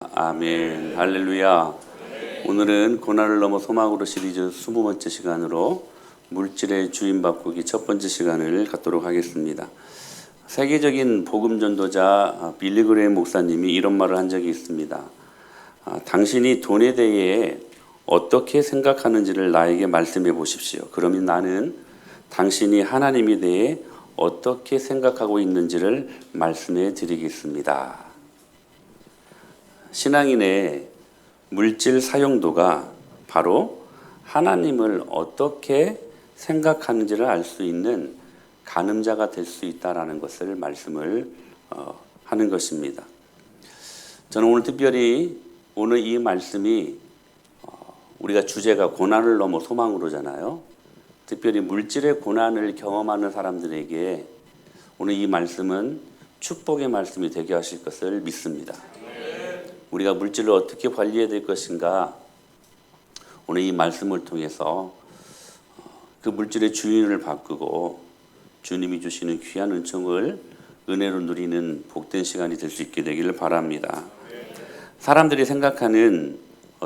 아멘. 할렐루야. 오늘은 고난을 넘어 소망으로 시리즈 20번째 시간으로 물질의 주인 바꾸기 첫 번째 시간을 갖도록 하겠습니다. 세계적인 복음 전도자 빌리 그레이엄 목사님이 이런 말을 한 적이 있습니다. 당신이 돈에 대해 어떻게 생각하는지를 나에게 말씀해 보십시오. 그러면 나는 당신이 하나님에 대해 어떻게 생각하고 있는지를 말씀해 드리겠습니다. 신앙인의 물질 사용도가 바로 하나님을 어떻게 생각하는지를 알 수 있는 가늠자가 될 수 있다라는 것을 말씀을 하는 것입니다. 저는 오늘 특별히 오늘 이 말씀이 우리가 주제가 고난을 넘어 소망으로잖아요. 특별히 물질의 고난을 경험하는 사람들에게 오늘 이 말씀은 축복의 말씀이 되게 하실 것을 믿습니다. 우리가 물질을 어떻게 관리해야 될 것인가, 오늘 이 말씀을 통해서 그 물질의 주인을 바꾸고 주님이 주시는 귀한 은총을 은혜로 누리는 복된 시간이 될 수 있게 되기를 바랍니다. 사람들이 생각하는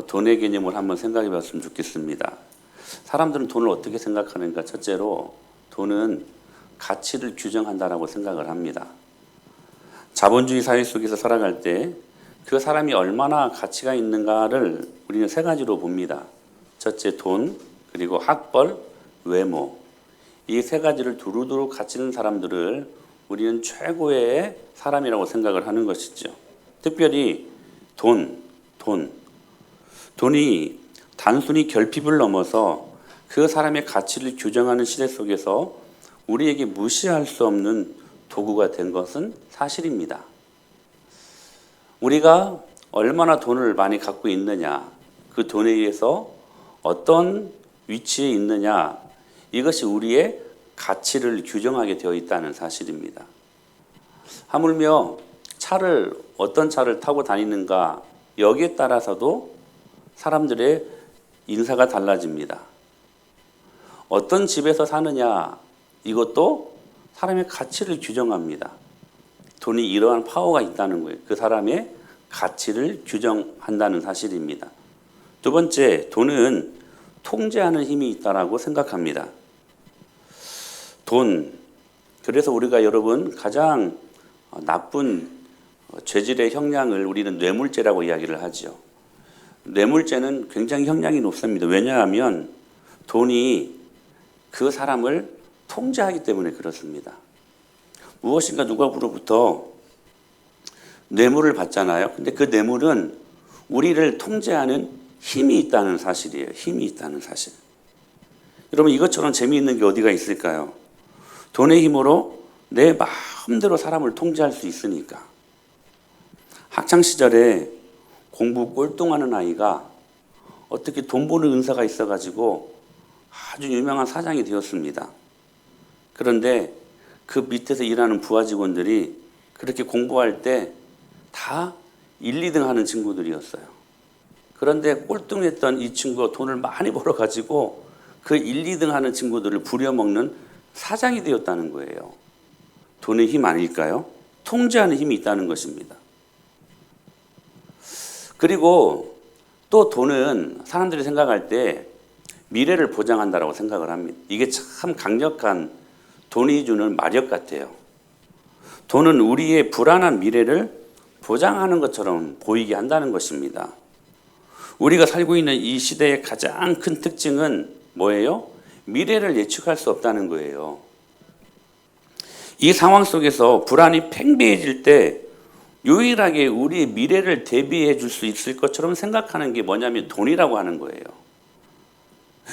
돈의 개념을 한번 생각해 봤으면 좋겠습니다. 사람들은 돈을 어떻게 생각하는가? 첫째로 돈은 가치를 규정한다라고 생각을 합니다. 자본주의 사회 속에서 살아갈 때 그 사람이 얼마나 가치가 있는가를 우리는 세 가지로 봅니다. 첫째 돈, 그리고 학벌, 외모. 이 세 가지를 두루두루 갖추는 사람들을 우리는 최고의 사람이라고 생각을 하는 것이죠. 특별히 돈이 단순히 결핍을 넘어서 그 사람의 가치를 규정하는 시대 속에서 우리에게 무시할 수 없는 도구가 된 것은 사실입니다. 우리가 얼마나 돈을 많이 갖고 있느냐, 그 돈에 의해서 어떤 위치에 있느냐, 이것이 우리의 가치를 규정하게 되어 있다는 사실입니다. 하물며 어떤 차를 타고 다니는가, 여기에 따라서도 사람들의 인사가 달라집니다. 어떤 집에서 사느냐, 이것도 사람의 가치를 규정합니다. 돈이 이러한 파워가 있다는 거예요. 그 사람의 가치를 규정한다는 사실입니다. 두 번째, 돈은 통제하는 힘이 있다고 생각합니다. 그래서 우리가 여러분 가장 나쁜 죄질의 형량을 우리는 뇌물죄라고 이야기를 하죠. 뇌물죄는 굉장히 형량이 높습니다. 왜냐하면 돈이 그 사람을 통제하기 때문에 그렇습니다. 무엇인가 누구로부터 뇌물을 받잖아요. 근데 그 뇌물은 우리를 통제하는 힘이 있다는 사실이에요. 힘이 있다는 사실. 여러분, 이것처럼 재미있는 게 어디가 있을까요? 돈의 힘으로 내 마음대로 사람을 통제할 수 있으니까. 학창시절에 공부 꼴등하는 아이가 어떻게 돈 버는 은사가 있어가지고 아주 유명한 사장이 되었습니다. 그런데 그 밑에서 일하는 부하 직원들이 그렇게 공부할 때 다 1, 2등 하는 친구들이었어요. 그런데 꼴등했던 이 친구가 돈을 많이 벌어가지고 그 1, 2등 하는 친구들을 부려먹는 사장이 되었다는 거예요. 돈의 힘 아닐까요? 통제하는 힘이 있다는 것입니다. 그리고 또 돈은 사람들이 생각할 때 미래를 보장한다고 생각을 합니다. 이게 참 강력한 돈이 주는 마력 같아요. 돈은 우리의 불안한 미래를 보장하는 것처럼 보이게 한다는 것입니다. 우리가 살고 있는 이 시대의 가장 큰 특징은 뭐예요? 미래를 예측할 수 없다는 거예요. 이 상황 속에서 불안이 팽배해질 때 유일하게 우리의 미래를 대비해 줄 수 있을 것처럼 생각하는 게 뭐냐면 돈이라고 하는 거예요.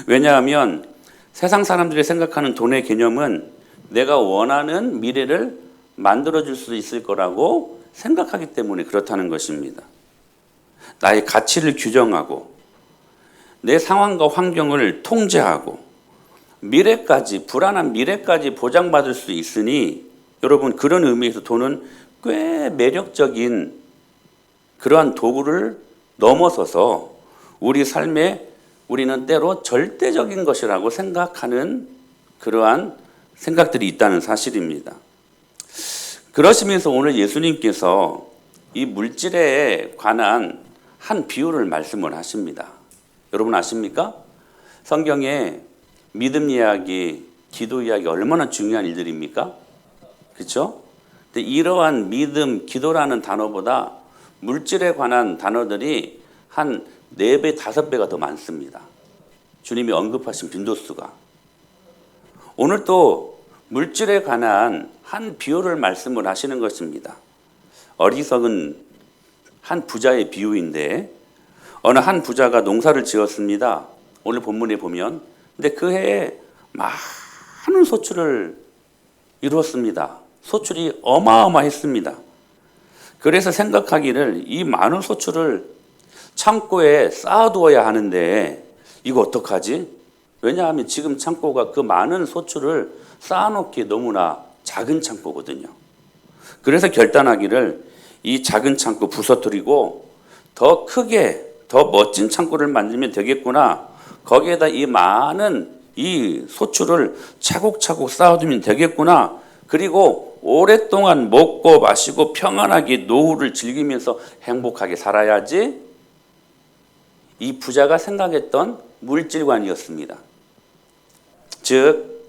왜냐하면 세상 사람들이 생각하는 돈의 개념은 내가 원하는 미래를 만들어줄 수 있을 거라고 생각하기 때문에 그렇다는 것입니다. 나의 가치를 규정하고 내 상황과 환경을 통제하고 불안한 미래까지 보장받을 수 있으니 여러분, 그런 의미에서 돈은 꽤 매력적인 그러한 도구를 넘어서서 우리 삶에 우리는 때로 절대적인 것이라고 생각하는 그러한 생각들이 있다는 사실입니다. 그러시면서 오늘 예수님께서 이 물질에 관한 한 비유를 말씀을 하십니다. 여러분 아십니까? 성경에 믿음 이야기, 기도 이야기 얼마나 중요한 일들입니까? 그렇죠? 근데 이러한 믿음, 기도라는 단어보다 물질에 관한 단어들이 한 4배, 5배가 더 많습니다. 주님이 언급하신 빈도수가. 오늘 또 물질에 관한 한 비유를 말씀을 하시는 것입니다. 어리석은 한 부자의 비유인데 어느 한 부자가 농사를 지었습니다. 오늘 본문에 보면. 근데 그 해에 많은 소출을 이루었습니다. 소출이 어마어마했습니다. 그래서 생각하기를 이 많은 소출을 창고에 쌓아두어야 하는데 이거 어떡하지? 왜냐하면 지금 창고가 그 많은 소출을 쌓아놓기 너무나 작은 창고거든요. 그래서 결단하기를 이 작은 창고 부서뜨리고 더 크게 더 멋진 창고를 만들면 되겠구나. 거기에다 이 많은 이 소출을 차곡차곡 쌓아두면 되겠구나. 그리고 오랫동안 먹고 마시고 평안하게 노후를 즐기면서 행복하게 살아야지. 이 부자가 생각했던 물질관이었습니다. 즉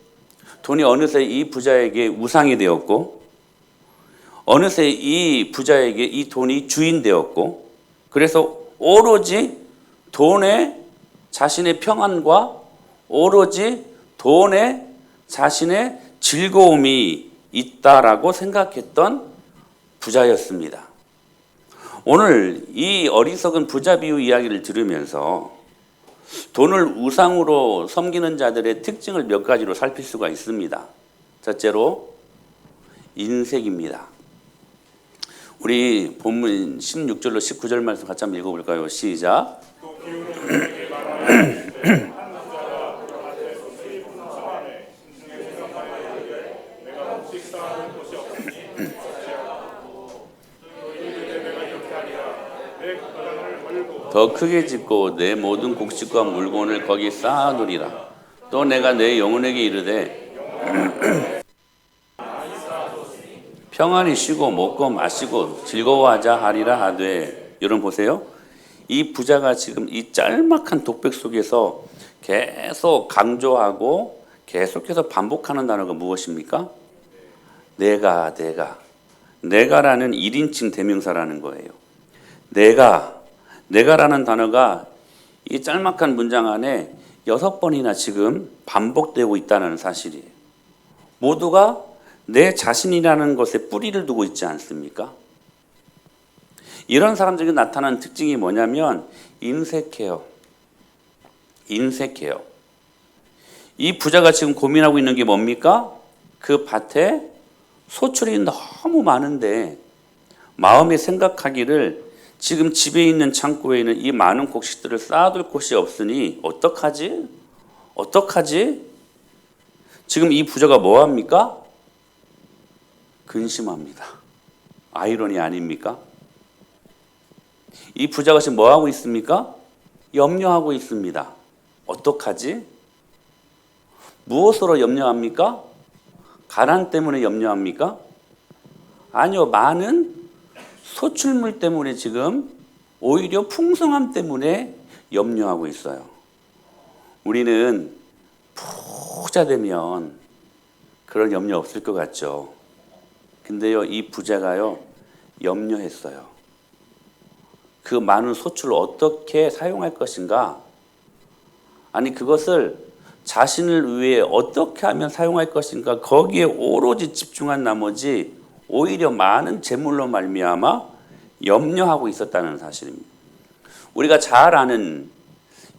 돈이 어느새 이 부자에게 우상이 되었고 어느새 이 부자에게 이 돈이 주인 되었고 그래서 오로지 돈에 자신의 평안과 오로지 돈에 자신의 즐거움이 있다라고 생각했던 부자였습니다. 오늘 이 어리석은 부자 비유 이야기를 들으면서 돈을 우상으로 섬기는 자들의 특징을 몇 가지로 살필 수가 있습니다. 첫째로 인색입니다. 우리 본문 16절로 19절 말씀 같이 한번 읽어볼까요? 시작. 더 크게 짓고 내 모든 곡식과 물건을 거기 쌓아두리라. 또 내가 내 영혼에게 이르되 평안히 쉬고 먹고 마시고 즐거워하자 하리라 하되. 여러분 보세요. 이 부자가 지금 이 짤막한 독백 속에서 계속 강조하고 계속해서 반복하는 단어가 무엇입니까? 내가라는 1인칭 대명사라는 거예요. 내가라는 단어가 이 짤막한 문장 안에 6번이나 지금 반복되고 있다는 사실이에요. 모두가 내 자신이라는 것에 뿌리를 두고 있지 않습니까? 이런 사람들에게 나타나는 특징이 뭐냐면 인색해요. 이 부자가 지금 고민하고 있는 게 뭡니까? 그 밭에 소출이 너무 많은데 마음에 생각하기를 지금 집에 있는 창고에 있는 이 많은 곡식들을 쌓아둘 곳이 없으니 어떡하지? 지금 이 부자가 뭐합니까? 근심합니다. 아이러니 아닙니까? 이 부자가 지금 뭐하고 있습니까? 염려하고 있습니다. 어떡하지? 무엇으로 염려합니까? 가난 때문에 염려합니까? 아니요, 많은 소출물 때문에 지금 오히려 풍성함 때문에 염려하고 있어요. 우리는 부자 되면 그런 염려 없을 것 같죠. 근데요, 이 부자가요, 염려했어요. 그 많은 소출을 어떻게 사용할 것인가? 아니, 그것을 자신을 위해 어떻게 하면 사용할 것인가? 거기에 오로지 집중한 나머지 오히려 많은 재물로 말미암아 염려하고 있었다는 사실입니다. 우리가 잘 아는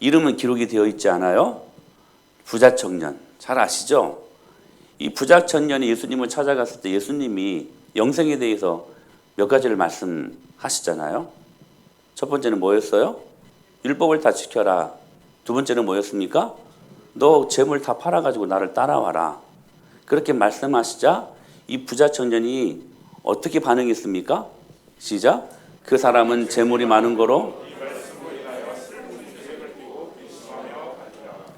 이름은 기록이 되어 있지 않아요? 부자 청년. 잘 아시죠? 이 부자 청년이 예수님을 찾아갔을 때 예수님이 영생에 대해서 몇 가지를 말씀하시잖아요. 첫 번째는 뭐였어요? 율법을 다 지켜라. 두 번째는 뭐였습니까? 너 재물 다 팔아가지고 나를 따라와라. 그렇게 말씀하시자 이 부자 청년이 어떻게 반응했습니까? 시작. 그 사람은 재물이 많은 거로.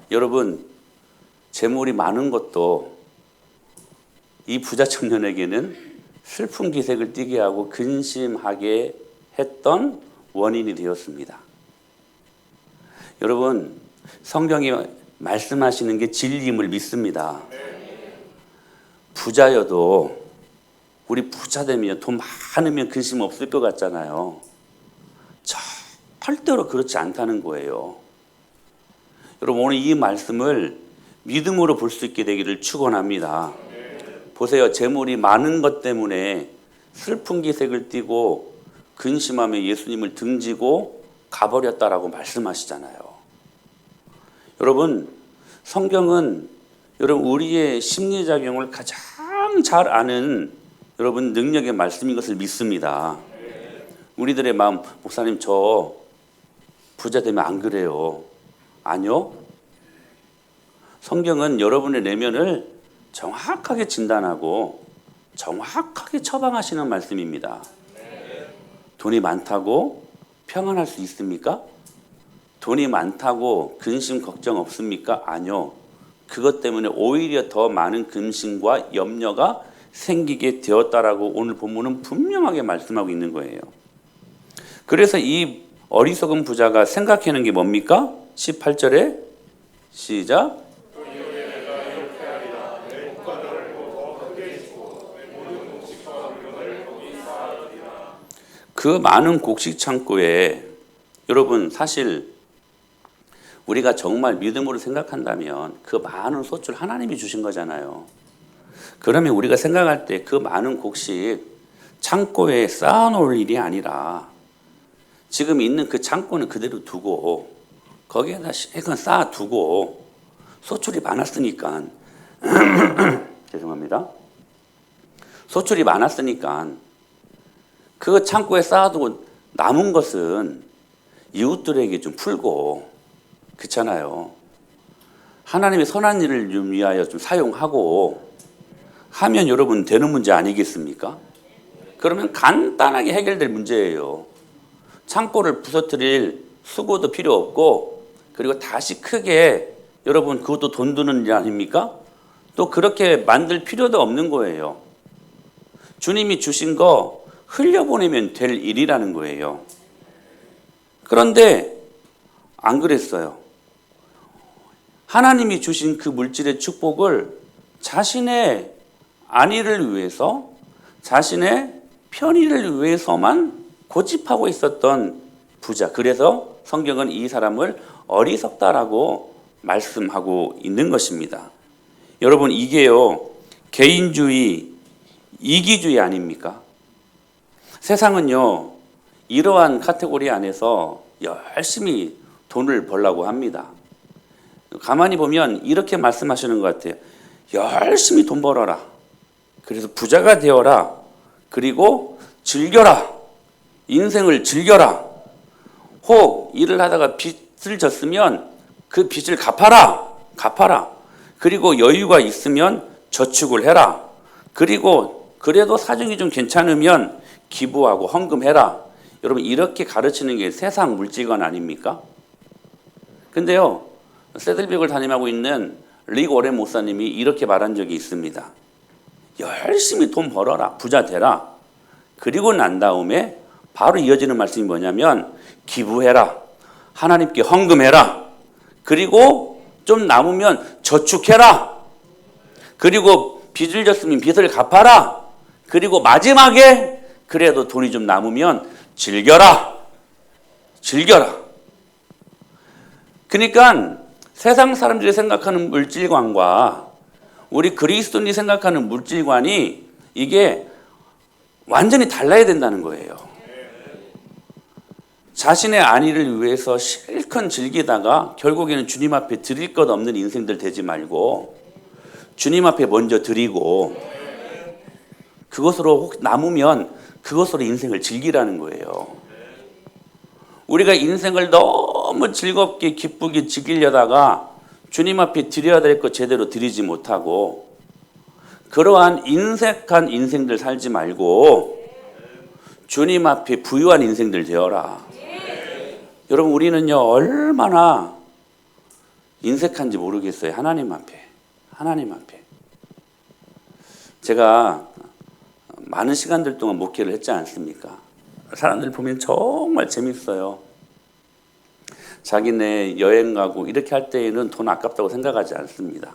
여러분, 재물이 많은 것도 이 부자 청년에게는 슬픈 기색을 띠게 하고 근심하게 했던 원인이 되었습니다. 여러분, 성경이 말씀하시는 게 진리임을 믿습니다. 부자여도 우리 부자 되면 돈 많으면 근심 없을 것 같잖아요. 절대로 그렇지 않다는 거예요. 여러분, 오늘 이 말씀을 믿음으로 볼 수 있게 되기를 축원합니다. 보세요. 재물이 많은 것 때문에 슬픈 기색을 띠고 근심하며 예수님을 등지고 가버렸다라고 말씀하시잖아요. 여러분, 성경은 여러분 우리의 심리작용을 가장 잘 아는 여러분 능력의 말씀인 것을 믿습니다. 우리들의 마음, 목사님 저 부자 되면 안 그래요. 아니요. 성경은 여러분의 내면을 정확하게 진단하고 정확하게 처방하시는 말씀입니다. 돈이 많다고 평안할 수 있습니까? 돈이 많다고 근심 걱정 없습니까? 아니요. 그것 때문에 오히려 더 많은 근심과 염려가 생기게 되었다라고 오늘 본문은 분명하게 말씀하고 있는 거예요. 그래서 이 어리석은 부자가 생각하는 게 뭡니까? 18절에 시작. 그 많은 곡식 창고에 여러분 사실 우리가 정말 믿음으로 생각한다면 그 많은 소출 하나님이 주신 거잖아요. 그러면 우리가 생각할 때 그 많은 곡식 창고에 쌓아놓을 일이 아니라 지금 있는 그 창고는 그대로 두고 거기에다 실컷 쌓아두고 소출이 많았으니까 죄송합니다. 소출이 많았으니까 그 창고에 쌓아두고 남은 것은 이웃들에게 좀 풀고 그렇잖아요. 하나님의 선한 일을 좀 위하여 좀 사용하고 하면 여러분 되는 문제 아니겠습니까? 그러면 간단하게 해결될 문제예요. 창고를 부서뜨릴 수고도 필요 없고 그리고 다시 크게 여러분 그것도 돈 드는 일 아닙니까? 또 그렇게 만들 필요도 없는 거예요. 주님이 주신 거 흘려보내면 될 일이라는 거예요. 그런데 안 그랬어요. 하나님이 주신 그 물질의 축복을 자신의 안위를 위해서 자신의 편의를 위해서만 고집하고 있었던 부자. 그래서 성경은 이 사람을 어리석다라고 말씀하고 있는 것입니다. 여러분 이게요 개인주의, 이기주의 아닙니까? 세상은요 이러한 카테고리 안에서 열심히 돈을 벌려고 합니다. 가만히 보면 이렇게 말씀하시는 것 같아요. 열심히 돈 벌어라. 그래서 부자가 되어라. 그리고 즐겨라. 인생을 즐겨라. 혹 일을 하다가 빚을 졌으면 그 빚을 갚아라. 갚아라. 그리고 여유가 있으면 저축을 해라. 그리고 그래도 사정이 좀 괜찮으면 기부하고 헌금해라. 여러분 이렇게 가르치는 게 세상 물질관 아닙니까? 근데요 세들백을 담임하고 있는 릭 오렌 목사님이 이렇게 말한 적이 있습니다. 열심히 돈 벌어라. 부자 되라. 그리고 난 다음에 바로 이어지는 말씀이 뭐냐면 기부해라. 하나님께 헌금해라. 그리고 좀 남으면 저축해라. 그리고 빚을 졌으면 빚을 갚아라. 그리고 마지막에 그래도 돈이 좀 남으면 즐겨라. 즐겨라. 그러니까 세상 사람들이 생각하는 물질관과 우리 그리스도인이 생각하는 물질관이 이게 완전히 달라야 된다는 거예요. 자신의 안위를 위해서 실컷 즐기다가 결국에는 주님 앞에 드릴 것 없는 인생들 되지 말고 주님 앞에 먼저 드리고 그것으로 혹 남으면 그것으로 인생을 즐기라는 거예요. 우리가 인생을 너무 즐겁게 기쁘게 즐기려다가 주님 앞에 드려야 될 것 제대로 드리지 못하고 그러한 인색한 인생들 살지 말고 주님 앞에 부유한 인생들 되어라. 여러분 우리는요 얼마나 인색한지 모르겠어요. 하나님 앞에. 하나님 앞에. 제가 많은 시간들 동안 목회를 했지 않습니까? 사람들 보면 정말 재밌어요. 자기네 여행 가고 이렇게 할 때에는 돈 아깝다고 생각하지 않습니다.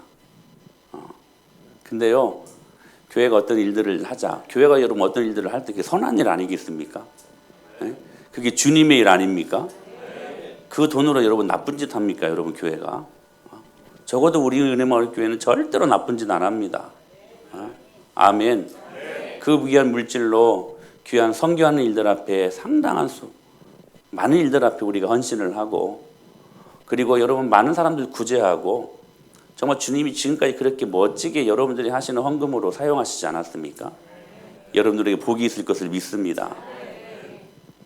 근데요, 교회가 어떤 일들을 하자, 교회가 여러분 어떤 일들을 할 때 그게 선한 일 아니겠습니까? 네? 그게 주님의 일 아닙니까? 그 돈으로 여러분 나쁜 짓 합니까? 여러분 교회가? 적어도 우리 은혜마을 교회는 절대로 나쁜 짓 안 합니다. 아멘. 그 귀한 물질로 귀한 선교하는 일들 앞에 상당한 많은 일들 앞에 우리가 헌신을 하고, 그리고 여러분 많은 사람들 구제하고, 정말 주님이 지금까지 그렇게 멋지게 여러분들이 하시는 헌금으로 사용하시지 않았습니까? 여러분들에게 복이 있을 것을 믿습니다.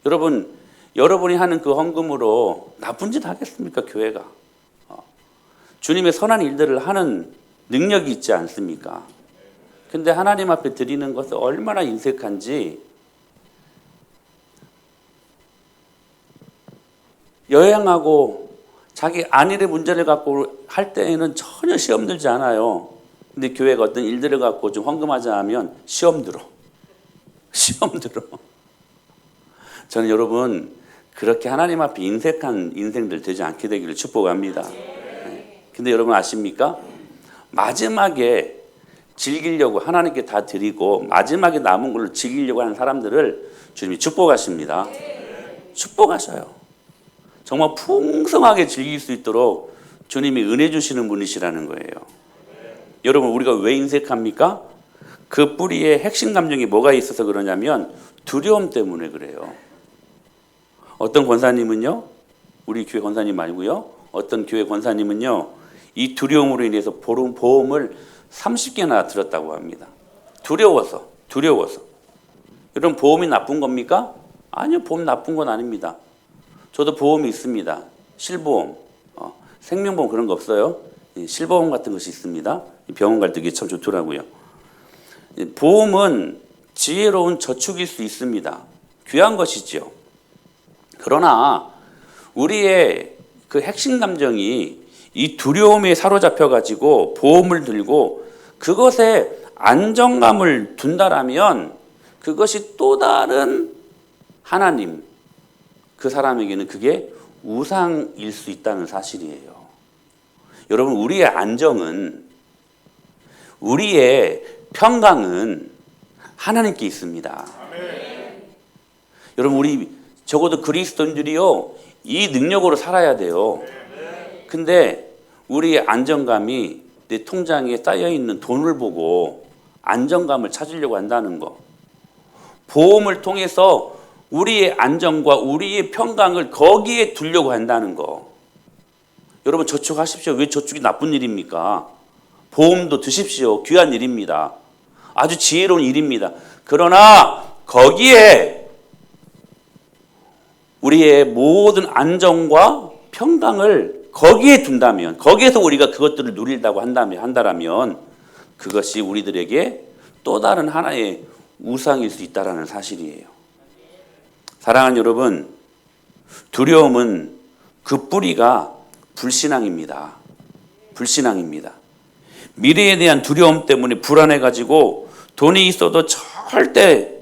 여러분이 하는 그 헌금으로 나쁜 짓 하겠습니까? 교회가 주님의 선한 일들을 하는 능력이 있지 않습니까? 근데 하나님 앞에 드리는 것은 얼마나 인색한지, 여행하고 자기 안일의 문제를 갖고 할 때에는 전혀 시험 들지 않아요. 근데 교회가 어떤 일들을 갖고 좀 헌금하자 하면 시험 들어. 저는 여러분 그렇게 하나님 앞에 인색한 인생들 되지 않게 되기를 축복합니다. 근데 여러분 아십니까? 마지막에 즐기려고 하나님께 다 드리고 마지막에 남은 걸로 즐기려고 하는 사람들을 주님이 축복하십니다. 축복하셔요. 정말 풍성하게 즐길 수 있도록 주님이 은혜 주시는 분이시라는 거예요. 여러분 우리가 왜 인색합니까? 그 뿌리에 핵심 감정이 뭐가 있어서 그러냐면 두려움 때문에 그래요. 어떤 권사님은요, 우리 교회 권사님 말고요, 어떤 교회 권사님은요, 이 두려움으로 인해서 보험을 30개나 들었다고 합니다. 두려워서. 여러분 보험이 나쁜 겁니까? 아니요, 보험 나쁜 건 아닙니다. 저도 보험이 있습니다. 실보험, 생명보험 그런 거 없어요. 실보험 같은 것이 있습니다. 병원 갈 때 그게 참 좋더라고요. 보험은 지혜로운 저축일 수 있습니다. 귀한 것이죠. 그러나 우리의 그 핵심 감정이 이 두려움에 사로잡혀 가지고 보험을 들고 그것에 안정감을 둔다라면 그것이 또 다른 하나님, 그 사람에게는 그게 우상일 수 있다는 사실이에요. 여러분 우리의 안정은, 우리의 평강은 하나님께 있습니다. 아멘. 여러분 우리 적어도 그리스도인들이요 이 능력으로 살아야 돼요. 근데 우리의 안정감이 내 통장에 쌓여있는 돈을 보고 안정감을 찾으려고 한다는 거, 보험을 통해서 우리의 안정과 우리의 평강을 거기에 두려고 한다는 거. 여러분 저축하십시오. 왜 저축이 나쁜 일입니까? 보험도 드십시오. 귀한 일입니다. 아주 지혜로운 일입니다. 그러나 거기에 우리의 모든 안정과 평강을 거기에 둔다면, 거기에서 우리가 그것들을 누린다고 한다면 그것이 우리들에게 또 다른 하나의 우상일 수 있다는 사실이에요. 사랑하는 여러분, 두려움은 그 뿌리가 불신앙입니다. 미래에 대한 두려움 때문에 불안해가지고 돈이 있어도 절대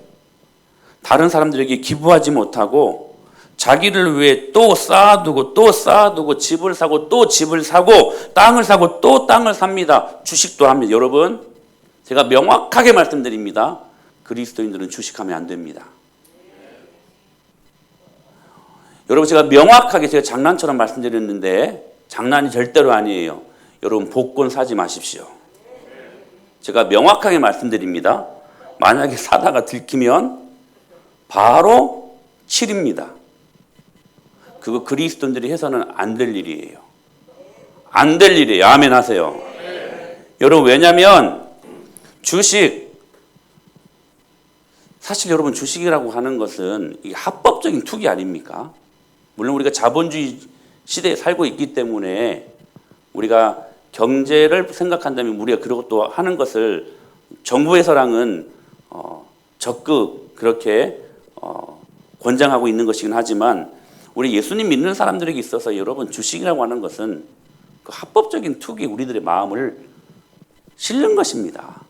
다른 사람들에게 기부하지 못하고 자기를 위해 또 쌓아두고 집을 사고 또 집을 사고 땅을 사고 또 땅을 삽니다. 주식도 합니다. 여러분 제가 명확하게 말씀드립니다. 그리스도인들은 주식하면 안 됩니다. 여러분 제가 장난처럼 말씀드렸는데 장난이 절대로 아니에요. 여러분 복권 사지 마십시오. 제가 명확하게 말씀드립니다. 만약에 사다가 들키면 바로 7입니다. 그거 그리스도인들이 해서는 안 될 일이에요. 안 될 일이에요. 아멘 하세요. 여러분 왜냐하면 사실 여러분 주식이라고 하는 것은 이게 합법적인 투기 아닙니까? 물론 우리가 자본주의 시대에 살고 있기 때문에 우리가 경제를 생각한다면 우리가 그러고 또 하는 것을 정부에서랑은 적극 그렇게 권장하고 있는 것이긴 하지만 우리 예수님 믿는 사람들에게 있어서 여러분 주식이라고 하는 것은 그 합법적인 투기 우리들의 마음을 실는 것입니다.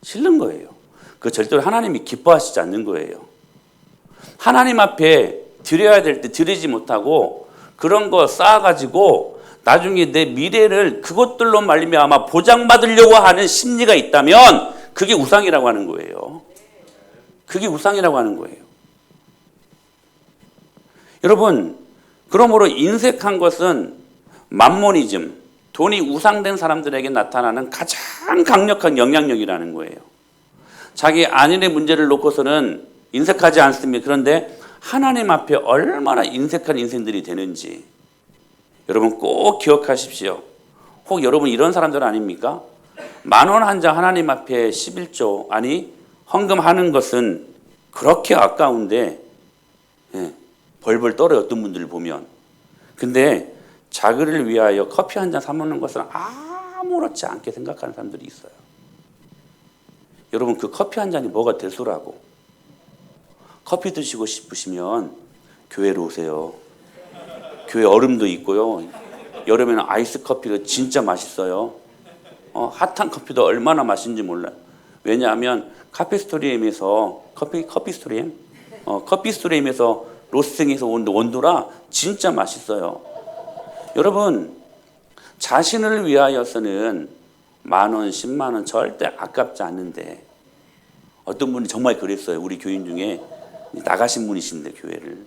실는 거예요. 그 절대로 하나님이 기뻐하시지 않는 거예요. 하나님 앞에 드려야 될 때 드리지 못하고 그런 거 쌓아가지고 나중에 내 미래를 그것들로 말미암아 보장받으려고 하는 심리가 있다면 그게 우상이라고 하는 거예요. 그게 우상이라고 하는 거예요. 여러분, 그러므로 인색한 것은 맘모니즘, 돈이 우상된 사람들에게 나타나는 가장 강력한 영향력이라는 거예요. 자기 안일의 문제를 놓고서는 인색하지 않습니다. 그런데 하나님 앞에 얼마나 인색한 인생들이 되는지 여러분 꼭 기억하십시오. 혹 여러분 이런 사람들 아닙니까? 10,000원 한 장 하나님 앞에 11조 아니 헌금하는 것은 그렇게 아까운데 벌벌 떨어요. 어떤 분들을 보면. 근데 자기를 위하여 커피 한 잔 사 먹는 것은 아무렇지 않게 생각하는 사람들이 있어요. 여러분 그 커피 한 잔이 뭐가 대수라고. 커피 드시고 싶으시면 교회로 오세요. 교회 얼음도 있고요. 여름에는 아이스 커피가 진짜 맛있어요. 핫한 커피도 얼마나 맛있는지 몰라요. 왜냐하면 커피스토리엠에서 커피스토리엠에서 로스팅해서 온 원두라 진짜 맛있어요. 여러분 자신을 위하여서는 10,000원, 100,000원 절대 아깝지 않는데 어떤 분이 정말 그랬어요. 우리 교인 중에 나가신 분이신데 교회를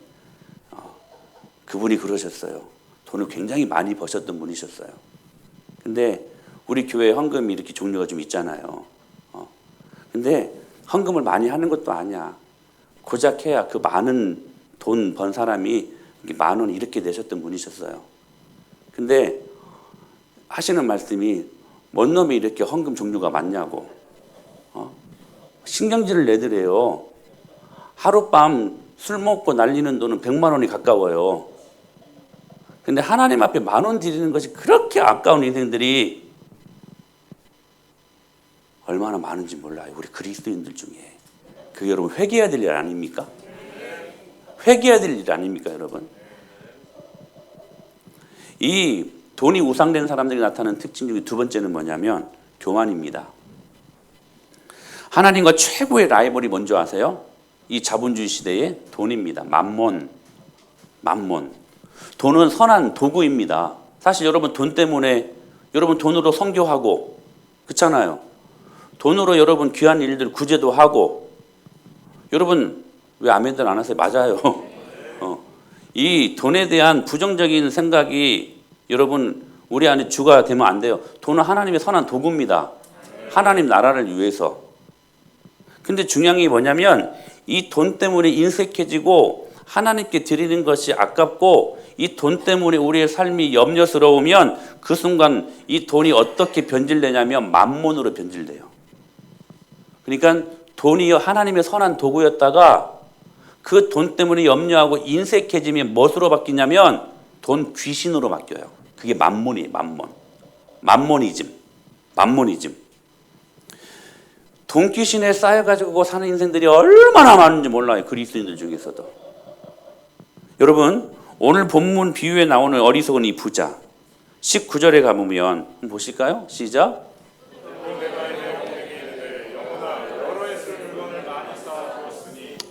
그분이 그러셨어요. 돈을 굉장히 많이 버셨던 분이셨어요. 근데 우리 교회 헌금이 이렇게 종류가 좀 있잖아요. 근데 헌금을 많이 하는 것도 아니야. 고작 해야 그 많은 돈 번 사람이 10,000원 이렇게 내셨던 분이셨어요. 근데 하시는 말씀이 뭔 놈이 이렇게 헌금 종류가 많냐고. 신경질을 내더래요. 하룻밤 술 먹고 날리는 돈은 1,000,000원이 가까워요. 근데 하나님 앞에 10,000원 드리는 것이 그렇게 아까운 인생들이 얼마나 많은지 몰라요. 우리 그리스도인들 중에. 그게 여러분 회개해야 될 일 아닙니까? 회개해야 될 일 아닙니까, 여러분? 이 돈이 우상된 사람들이 나타나는 특징 중에 두 번째는 뭐냐면 교만입니다. 하나님과 최고의 라이벌이 뭔지 아세요? 이 자본주의 시대의 돈입니다. 맘몬. 돈은 선한 도구입니다. 사실 여러분 돈 때문에 여러분 돈으로 선교하고 그렇잖아요. 돈으로 여러분 귀한 일들 구제도 하고 여러분 왜 아멘들 안 하세요? 맞아요. 이 돈에 대한 부정적인 생각이 여러분 우리 안에 주가 되면 안 돼요. 돈은 하나님의 선한 도구입니다. 하나님 나라를 위해서. 근데 중요한 게 뭐냐면 이 돈 때문에 인색해지고 하나님께 드리는 것이 아깝고 이 돈 때문에 우리의 삶이 염려스러우면 그 순간 이 돈이 어떻게 변질되냐면 맘몬으로 변질돼요. 그러니까 돈이 하나님의 선한 도구였다가 그 돈 때문에 염려하고 인색해지면 무엇으로 바뀌냐면 돈 귀신으로 바뀌어요. 그게 맘몬이에요. 맘모니즘. 돈 귀신에 쌓여가지고 사는 인생들이 얼마나 많은지 몰라요. 그리스도인들 중에서도. 여러분 오늘 본문 비유에 나오는 어리석은 이 부자 19절에 가보면 보실까요? 시작.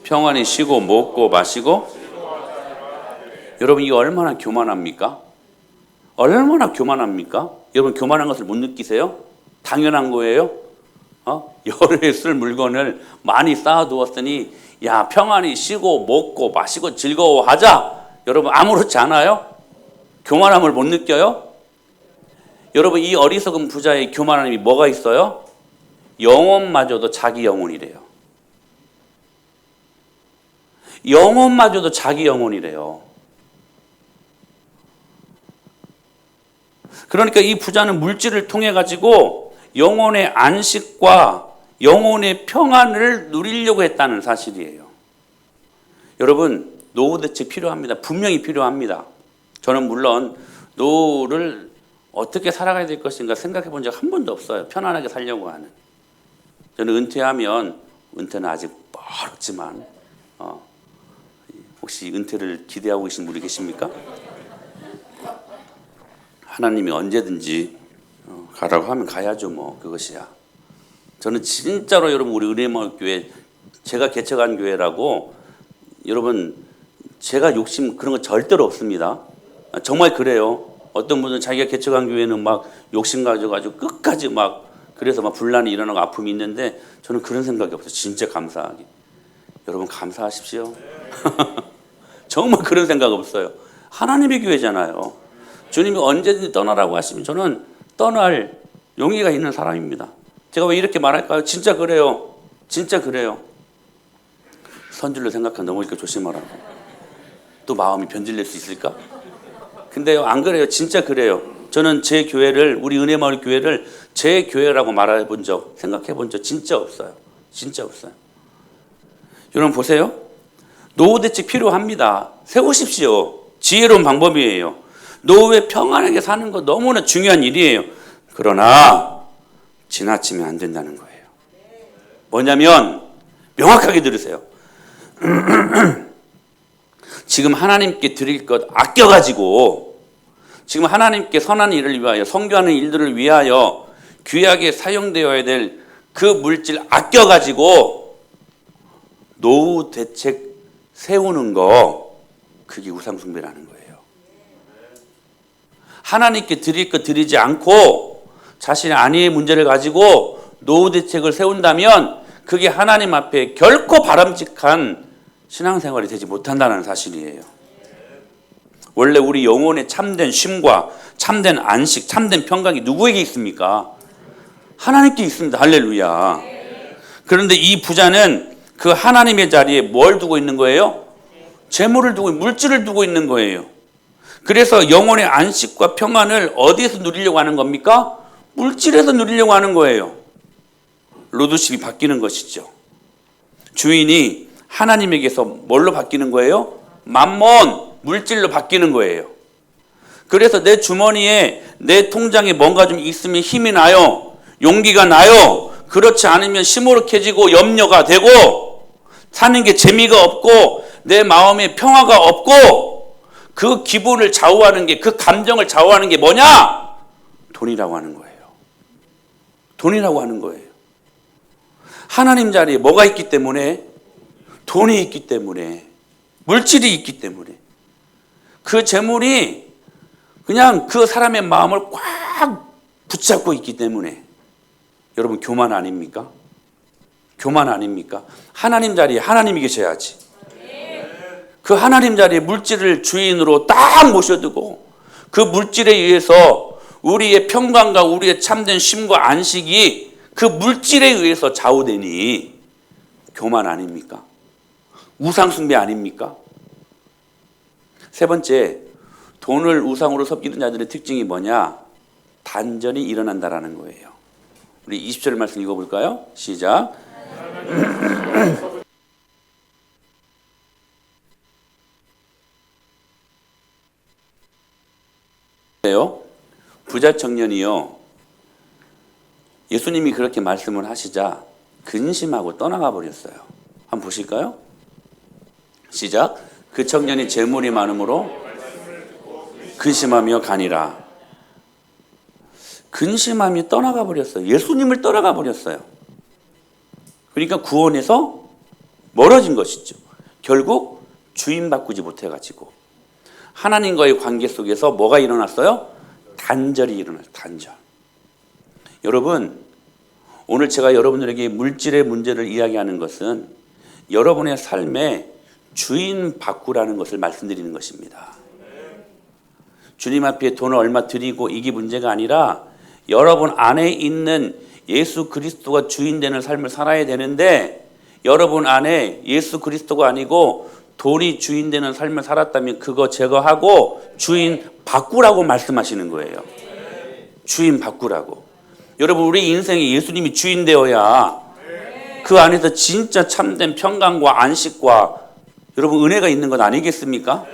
평안히 쉬고 먹고 마시고. 여러분 이게 얼마나 교만합니까? 여러분 교만한 것을 못 느끼세요? 당연한 거예요? 여러 해 쓸 물건을 많이 쌓아두었으니 야 평안히 쉬고 먹고 마시고 즐거워하자. 여러분 아무렇지 않아요? 교만함을 못 느껴요? 여러분 이 어리석은 부자의 교만함이 뭐가 있어요? 영혼마저도 자기 영혼이래요. 영혼마저도 자기 영혼이래요. 그러니까 이 부자는 물질을 통해 가지고 영혼의 안식과 영혼의 평안을 누리려고 했다는 사실이에요. 여러분 노후 대책 필요합니다. 분명히 필요합니다. 저는 물론 노후를 어떻게 살아가야 될 것인가 생각해 본 적 한 번도 없어요. 편안하게 살려고 하는. 저는 은퇴하면 은퇴는 아직 멀었지만 혹시 은퇴를 기대하고 계신 분이 계십니까? 하나님이 언제든지 가라고 하면 가야죠. 뭐 그것이야. 저는 진짜로 여러분 우리 은혜마을 교회 제가 개척한 교회라고 여러분 제가 욕심 그런 거 절대로 없습니다. 정말 그래요. 어떤 분은 자기가 개척한 교회는 막 욕심 가져가지고 끝까지 막 그래서 막 분란이 일어나고 아픔이 있는데 저는 그런 생각이 없어요. 진짜 감사하게. 여러분 감사하십시오. 정말 그런 생각 없어요. 하나님의 교회잖아요. 주님이 언제든지 떠나라고 하시면 저는 떠날 용의가 있는 사람입니다. 제가 왜 이렇게 말할까요? 진짜 그래요. 진짜 그래요. 선줄로 생각하면 넘어질까 조심하라고. 또 마음이 변질될 수 있을까? 근데요, 안 그래요. 진짜 그래요. 저는 제 교회를, 우리 은혜마을 교회를 제 교회라고 말해 본 적, 생각해 본 적 진짜 없어요. 진짜 없어요. 여러분 보세요. 노후 대책 필요합니다. 세우십시오. 지혜로운 방법이에요. 노후에 평안하게 사는 거 너무나 중요한 일이에요. 그러나 지나치면 안 된다는 거예요. 뭐냐면 명확하게 들으세요. 지금 하나님께 드릴 것 아껴가지고 지금 하나님께 선한 일을 위하여 성교하는 일들을 위하여 귀하게 사용되어야 될 그 물질 아껴가지고 노후 대책 세우는 거 그게 우상숭배라는 거예요. 하나님께 드릴 것 드리지 않고 자신의 안위의 문제를 가지고 노후 대책을 세운다면 그게 하나님 앞에 결코 바람직한 신앙생활이 되지 못한다는 사실이에요. 원래 우리 영혼의 참된 쉼과 참된 안식, 참된 평강이 누구에게 있습니까? 하나님께 있습니다. 할렐루야. 그런데 이 부자는 그 하나님의 자리에 뭘 두고 있는 거예요? 재물을 두고, 물질을 두고 있는 거예요. 그래서 영혼의 안식과 평안을 어디에서 누리려고 하는 겁니까? 물질에서 누리려고 하는 거예요. 로드십이 바뀌는 것이죠. 주인이 하나님에게서 뭘로 바뀌는 거예요? 만몬, 물질로 바뀌는 거예요. 그래서 내 주머니에 내 통장에 뭔가 좀 있으면 힘이 나요. 용기가 나요. 그렇지 않으면 시무룩해지고 염려가 되고 사는 게 재미가 없고 내 마음에 평화가 없고 그 기분을 좌우하는 게 그 감정을 좌우하는 게 뭐냐? 돈이라고 하는 거예요. 돈이라고 하는 거예요. 하나님 자리에 뭐가 있기 때문에? 돈이 있기 때문에, 물질이 있기 때문에 그 재물이 그냥 그 사람의 마음을 꽉 붙잡고 있기 때문에 여러분 교만 아닙니까? 교만 아닙니까? 하나님 자리에 하나님이 계셔야지. 그 하나님 자리에 물질을 주인으로 딱 모셔두고 그 물질에 의해서 우리의 평강과 우리의 참된 쉼과 안식이 그 물질에 의해서 좌우되니 교만 아닙니까? 우상숭배 아닙니까? 세 번째, 돈을 우상으로 섬기는 자들의 특징이 뭐냐? 단전이 일어난다라는 거예요. 우리 20절 말씀 읽어볼까요? 시작. 부자 청년이요. 예수님이 그렇게 말씀을 하시자 근심하고 떠나가 버렸어요. 한번 보실까요? 시작. 그 청년이 재물이 많으므로 근심하며 가니라. 근심하며 떠나가 버렸어요. 예수님을 떠나가 버렸어요. 그러니까 구원에서 멀어진 것이죠. 결국 주인 바꾸지 못해가지고 하나님과의 관계 속에서 뭐가 일어났어요? 단절이 일어났어요. 단절. 여러분, 오늘 제가 여러분들에게 물질의 문제를 이야기하는 것은 여러분의 삶에 주인 바꾸라는 것을 말씀드리는 것입니다. 주님 앞에 돈을 얼마 드리고 이게 문제가 아니라 여러분 안에 있는 예수 그리스도가 주인 되는 삶을 살아야 되는데 여러분 안에 예수 그리스도가 아니고 돈이 주인 되는 삶을 살았다면 그거 제거하고 주인 바꾸라고 말씀하시는 거예요. 주인 바꾸라고. 여러분 우리 인생에 예수님이 주인 되어야 그 안에서 진짜 참된 평강과 안식과 여러분 은혜가 있는 것 아니겠습니까?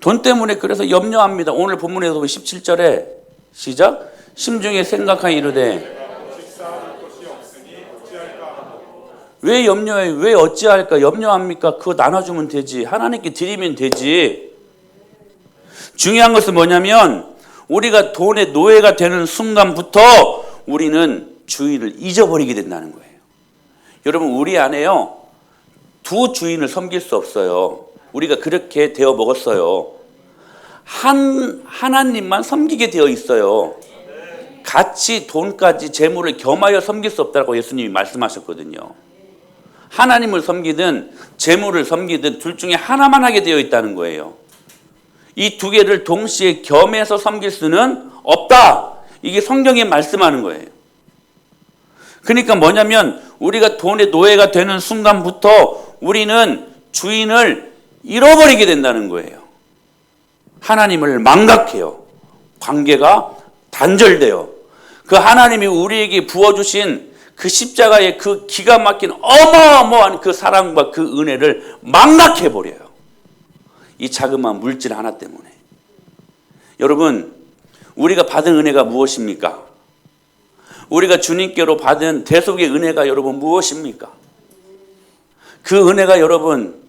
돈 때문에 그래서 염려합니다. 오늘 본문에서 17절에 시작. 심중에 생각하여 이르되 왜 염려해? 왜 어찌할까? 염려합니까? 그거 나눠주면 되지. 하나님께 드리면 되지. 중요한 것은 뭐냐면 우리가 돈의 노예가 되는 순간부터 우리는 주인을 잊어버리게 된다는 거예요. 여러분, 우리 안에요, 두 주인을 섬길 수 없어요. 우리가 그렇게 되어 먹었어요. 하나님만 섬기게 되어 있어요. 같이 돈까지 재물을 겸하여 섬길 수 없다고 예수님이 말씀하셨거든요. 하나님을 섬기든 재물을 섬기든 둘 중에 하나만 하게 되어 있다는 거예요. 이 두 개를 동시에 겸해서 섬길 수는 없다. 이게 성경에 말씀하는 거예요. 그러니까 뭐냐면 우리가 돈의 노예가 되는 순간부터 우리는 주인을 잃어버리게 된다는 거예요. 하나님을 망각해요. 관계가 단절돼요. 그 하나님이 우리에게 부어주신 그 십자가의 그 기가 막힌 어마어마한 그 사랑과 그 은혜를 망각해버려요. 이 자그마한 물질 하나 때문에. 여러분, 우리가 받은 은혜가 무엇입니까? 우리가 주님께로 받은 대속의 은혜가 여러분 무엇입니까? 그 은혜가 여러분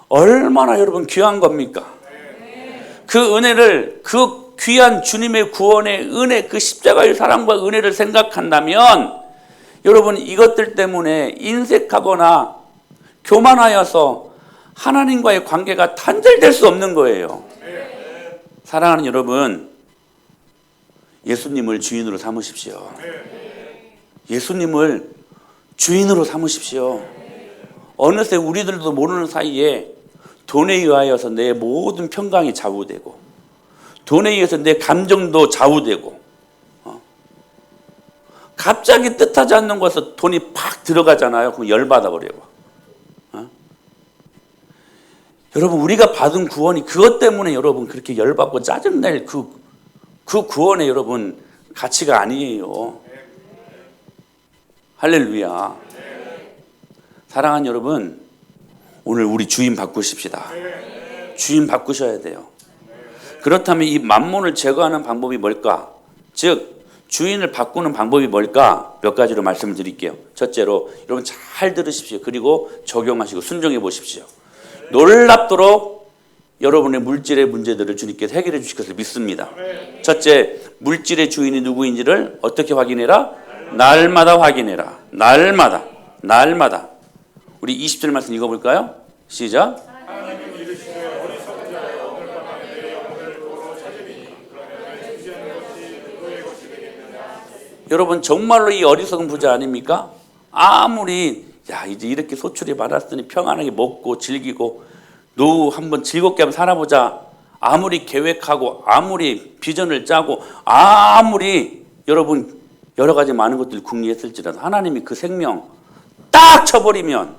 얼마나 여러분 귀한 겁니까? 그 은혜를, 그 귀한 주님의 구원의 은혜, 그 십자가의 사랑과 은혜를 생각한다면 여러분 이것들 때문에 인색하거나 교만하여서 하나님과의 관계가 단절될 수 없는 거예요. 사랑하는 여러분, 예수님을 주인으로 삼으십시오. 예수님을 주인으로 삼으십시오. 어느새 우리들도 모르는 사이에 돈에 의하여서 내 모든 평강이 좌우되고, 돈에 의해서 내 감정도 좌우되고, 갑자기 뜻하지 않는 곳에서 돈이 팍 들어가잖아요. 그럼 열받아 버려요. 여러분, 우리가 받은 구원이 그것 때문에 여러분 그렇게 열받고 짜증낼 그 구원의 여러분 가치가 아니에요. 할렐루야. 사랑하는 여러분, 오늘 우리 주인 바꾸십시다. 주인 바꾸셔야 돼요. 그렇다면 이 만몬을 제거하는 방법이 뭘까? 즉 주인을 바꾸는 방법이 뭘까? 몇 가지로 말씀을 드릴게요. 첫째로 여러분 잘 들으십시오. 그리고 적용하시고 순종해 보십시오. 놀랍도록 여러분의 물질의 문제들을 주님께서 해결해 주실 것을 믿습니다. 첫째, 물질의 주인이 누구인지를 어떻게 확인해라? 날마다 확인해라. 날마다. 우리 20절 말씀 읽어볼까요? 시작. 여러분 정말로 이 어리석은 부자 아닙니까? 아무리 이제 이렇게 소출이 많았으니 평안하게 먹고 즐기고 노후 한번 즐겁게 한번 살아보자, 아무리 계획하고 아무리 비전을 짜고 아무리 여러분 여러 가지 많은 것들을 궁리했을지라도 하나님이 그 생명 딱 쳐버리면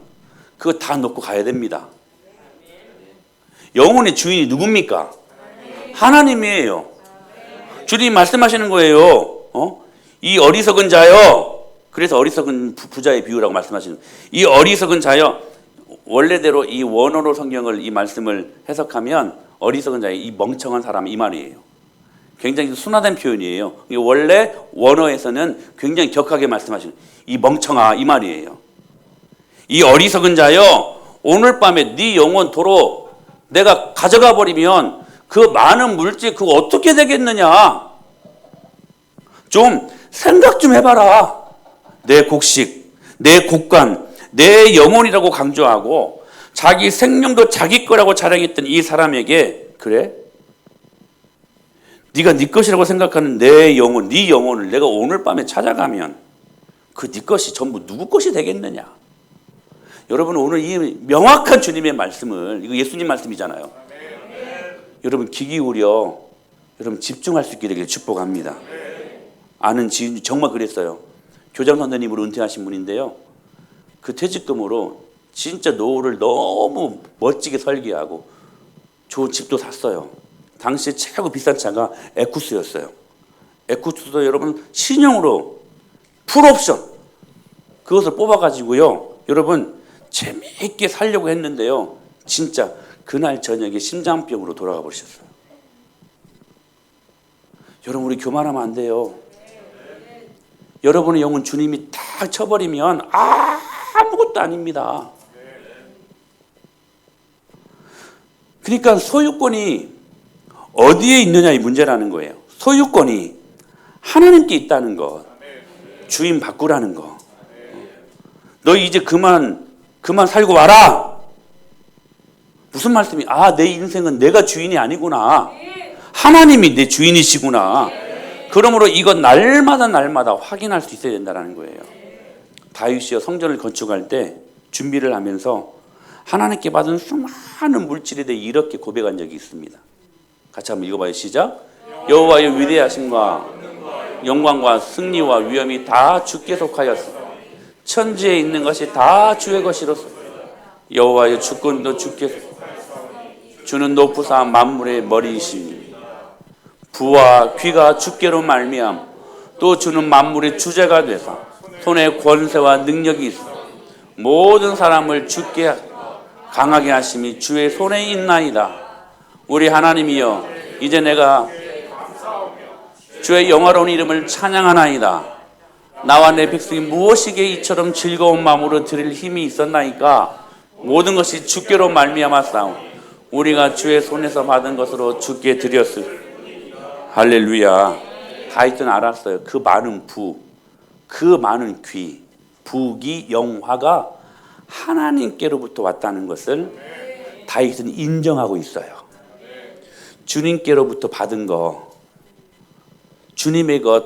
그거 다 놓고 가야 됩니다. 영혼의 주인이 누굽니까? 하나님이에요. 주님이 말씀하시는 거예요. 이 어리석은 자여, 그래서 어리석은 부자의 비유라고 말씀하시는 거예요. 이 어리석은 자여, 원래대로 이 원어로 성경을 이 말씀을 해석하면 어리석은 자여, 이 멍청한 사람 이 말이에요. 굉장히 순화된 표현이에요. 원래 원어에서는 굉장히 격하게 말씀하시는 이 멍청아 이 말이에요. 이 어리석은 자여, 오늘 밤에 네 영혼 도로 내가 가져가 버리면 그 많은 물질 그거 어떻게 되겠느냐. 좀 생각 좀 해봐라. 내 곡식, 내 곡간, 내 영혼이라고 강조하고 자기 생명도 자기 거라고 자랑했던 이 사람에게, 그래? 네가 네 것이라고 생각하는 내 영혼, 네 영혼을 내가 오늘 밤에 찾아가면 그 네 것이 전부 누구 것이 되겠느냐. 여러분 오늘 이 명확한 주님의 말씀을, 이거 예수님 말씀이잖아요. 여러분 귀 기울여 여러분 집중할 수 있게 되길 축복합니다. 아는 지인이 정말 그랬어요. 교장 선생님으로 은퇴하신 분인데요. 그 퇴직금으로 진짜 노후를 너무 멋지게 설계하고 좋은 집도 샀어요. 당시에 최고 비싼 차가 에쿠스였어요. 에쿠스도 여러분 신형으로 풀옵션 그것을 뽑아가지고요. 여러분 재미있게 살려고 했는데요. 진짜 그날 저녁에 심장병으로 돌아가 버리셨어요. 여러분 우리 교만하면 안 돼요. 여러분의 영혼 주님이 딱 쳐버리면 아무것도 아닙니다. 그러니까 소유권이 어디에 있느냐 이 문제라는 거예요. 소유권이 하나님께 있다는 것. 주인 바꾸라는 거. 너 이제 그만 살고 와라. 무슨 말씀이? 내 인생은 내가 주인이 아니구나. 하나님이 내 주인이시구나. 그러므로 이건 날마다 확인할 수 있어야 된다는 거예요. 다윗이요, 성전을 건축할 때 준비를 하면서 하나님께 받은 수많은 물질에 대해 이렇게 고백한 적이 있습니다. 같이 한번 읽어봐요. 시작. 여호와의 위대하심과 영광과 승리와 위엄이 다 주께 속하였으며 천지에 있는 것이 다 주의 것이로서 여호와의 주권도 주께 속하였으며 주는 높으사 만물의 머리이시니 부와 귀가 주께로 말미암 또 주는 만물의 주제가 되사 손에 권세와 능력이 있어 모든 사람을 주께 강하게 하심이 주의 손에 있나이다. 우리 하나님이여, 이제 내가 주의 영화로운 이름을 찬양하나이다. 나와 내 백성이 무엇이기에 이처럼 즐거운 마음으로 드릴 힘이 있었나이까? 모든 것이 주께로 말미암았사오. 우리가 주의 손에서 받은 것으로 주께 드렸을. 할렐루야. 다윗은 알았어요. 그 많은 그 많은 귀, 부귀, 영화가 하나님께로부터 왔다는 것을 다윗은 인정하고 있어요. 주님께로부터 받은 거, 주님의 것.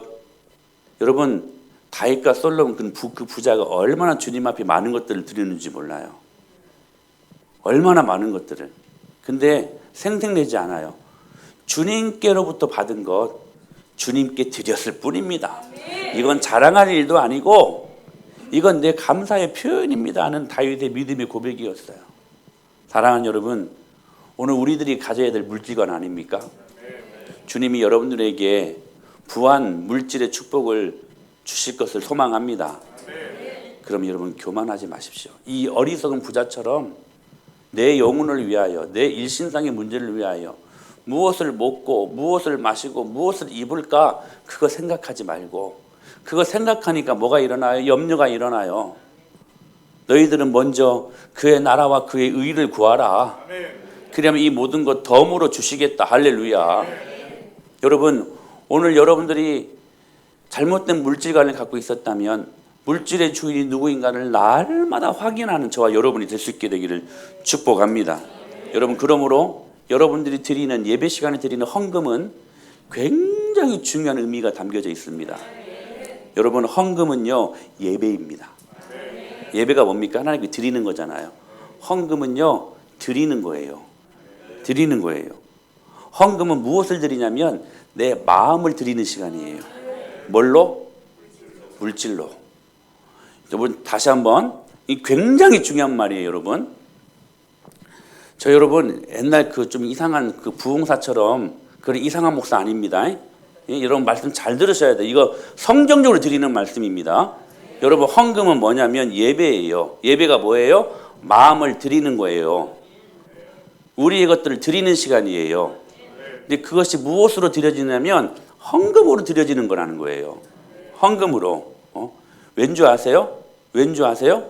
여러분, 다윗과 솔로몬 그 부자가 얼마나 주님 앞에 많은 것들을 드리는지 몰라요. 얼마나 많은 것들을. 근데 생색내지 않아요. 주님께로부터 받은 것 주님께 드렸을 뿐입니다. 이건 자랑할 일도 아니고 이건 내 감사의 표현입니다 하는 다윗의 믿음의 고백이었어요. 사랑하는 여러분, 오늘 우리들이 가져야 될 물질관 아닙니까? 주님이 여러분들에게 부한 물질의 축복을 주실 것을 소망합니다. 그럼 여러분 교만하지 마십시오. 이 어리석은 부자처럼 내 영혼을 위하여, 내 일신상의 문제를 위하여 무엇을 먹고 무엇을 마시고 무엇을 입을까 그거 생각하지 말고, 그거 생각하니까 뭐가 일어나요? 염려가 일어나요. 너희들은 먼저 그의 나라와 그의 의를 구하라. 그러면 이 모든 것 덤으로 주시겠다. 할렐루야. 여러분, 오늘 여러분들이 잘못된 물질관을 갖고 있었다면 물질의 주인이 누구인가를 날마다 확인하는 저와 여러분이 될 수 있게 되기를 축복합니다. 여러분, 그러므로 여러분들이 드리는 예배 시간에 드리는 헌금은 굉장히 중요한 의미가 담겨져 있습니다. 여러분, 헌금은요 예배입니다. 예배가 뭡니까? 하나님께 드리는 거잖아요. 헌금은요 드리는 거예요. 드리는 거예요. 헌금은 무엇을 드리냐면 내 마음을 드리는 시간이에요. 뭘로? 물질로. 여러분, 다시 한번, 이 굉장히 중요한 말이에요. 여러분, 여러분 옛날 그 좀 이상한 그 부흥사처럼 그런 이상한 목사 아닙니다. 여러분 말씀 잘 들으셔야 돼요. 이거 성경적으로 드리는 말씀입니다. 여러분, 헌금은 뭐냐면 예배예요. 예배가 뭐예요? 마음을 드리는 거예요. 우리의 것들을 드리는 시간이에요. 근데 그것이 무엇으로 드려지냐면 헌금으로 드려지는 거라는 거예요. 헌금으로. 왠지 아세요? 왠지 아세요?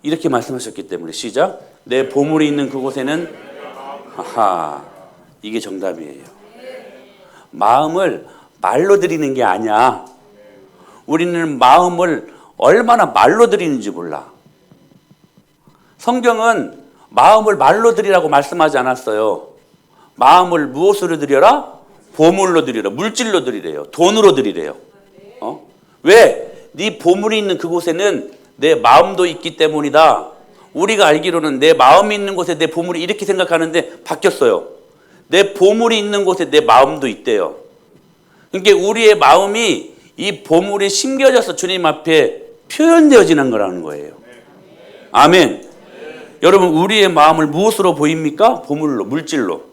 이렇게 말씀하셨기 때문에. 시작. 내 보물이 있는 그곳에는 이게 정답이에요. 마음을 말로 드리는 게 아니야. 우리는 마음을 얼마나 말로 드리는지 몰라. 성경은 마음을 말로 드리라고 말씀하지 않았어요. 마음을 무엇으로 드려라? 보물로 드리라. 물질로 드리래요. 돈으로 드리래요. 왜? 네 보물이 있는 그곳에는 내 마음도 있기 때문이다. 우리가 알기로는 내 마음이 있는 곳에 내 보물이, 이렇게 생각하는데 바뀌었어요. 내 보물이 있는 곳에 내 마음도 있대요. 그러니까 우리의 마음이 이 보물에 심겨져서 주님 앞에 표현되어지는 거라는 거예요. 아멘. 여러분, 우리의 마음을 무엇으로 보입니까? 보물로, 물질로.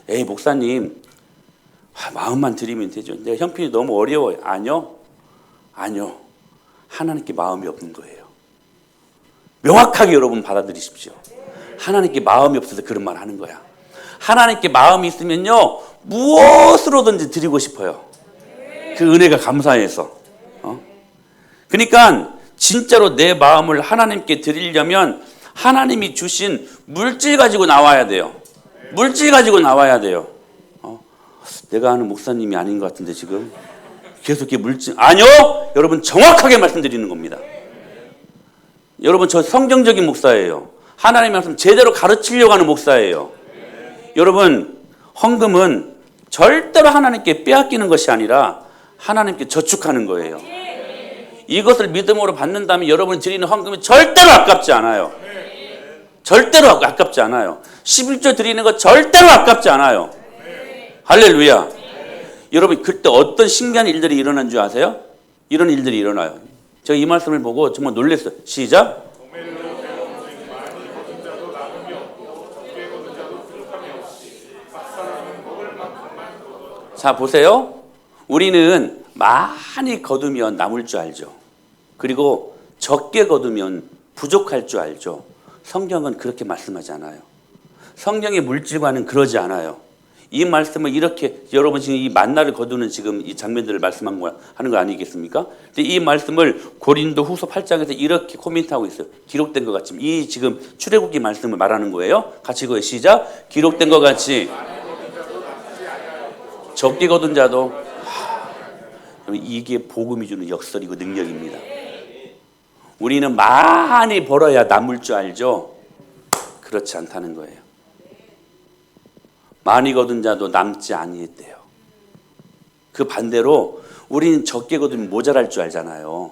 에이, 목사님, 마음만 드리면 되죠. 내가 형편이 너무 어려워요. 아니요. 하나님께 마음이 없는 거예요. 명확하게 여러분 받아들이십시오. 하나님께 마음이 없어서 그런 말 하는 거야. 하나님께 마음이 있으면요 무엇으로든지 드리고 싶어요. 그 은혜가 감사해서. 그러니까 진짜로 내 마음을 하나님께 드리려면 하나님이 주신 물질 가지고 나와야 돼요. 물질 가지고 나와야 돼요. 내가 아는 목사님이 아닌 것 같은데 지금 계속 이렇게 물질 아니요. 여러분 정확하게 말씀드리는 겁니다. 여러분 저 성경적인 목사예요. 하나님의 말씀 제대로 가르치려고 하는 목사예요. 여러분 헌금은 절대로 하나님께 빼앗기는 것이 아니라 하나님께 저축하는 거예요. 이것을 믿음으로 받는다면 여러분이 드리는 헌금이 절대로 아깝지 않아요. 절대로 아깝지 않아요. 11조 드리는 거 절대로 아깝지 않아요. 할렐루야. 여러분 그때 어떤 신기한 일들이 일어난 줄 아세요? 이런 일들이 일어나요. 제가 이 말씀을 보고 정말 놀랐어요. 시작. 자 보세요. 우리는 많이 거두면 남을 줄 알죠. 그리고 적게 거두면 부족할 줄 알죠. 성경은 그렇게 말씀하지 않아요. 성경의 물질과는 그러지 않아요. 이 말씀을 이렇게 여러분 지금 이 만나를 거두는 지금 이 장면들을 하는 거 아니겠습니까? 근데 이 말씀을 고린도 후서 8장에서 이렇게 코멘트하고 있어요. 기록된 것 같이. 이 지금 출애굽기 말씀을 말하는 거예요. 같이 읽어요. 시작. 기록된 것 같이 적게 거둔 자도 이게 복음이 주는 역설이고 능력입니다. 우리는 많이 벌어야 남을 줄 알죠? 그렇지 않다는 거예요. 많이 거둔 자도 남지 아니했대요. 그 반대로 우리는 적게 거두면 모자랄 줄 알잖아요.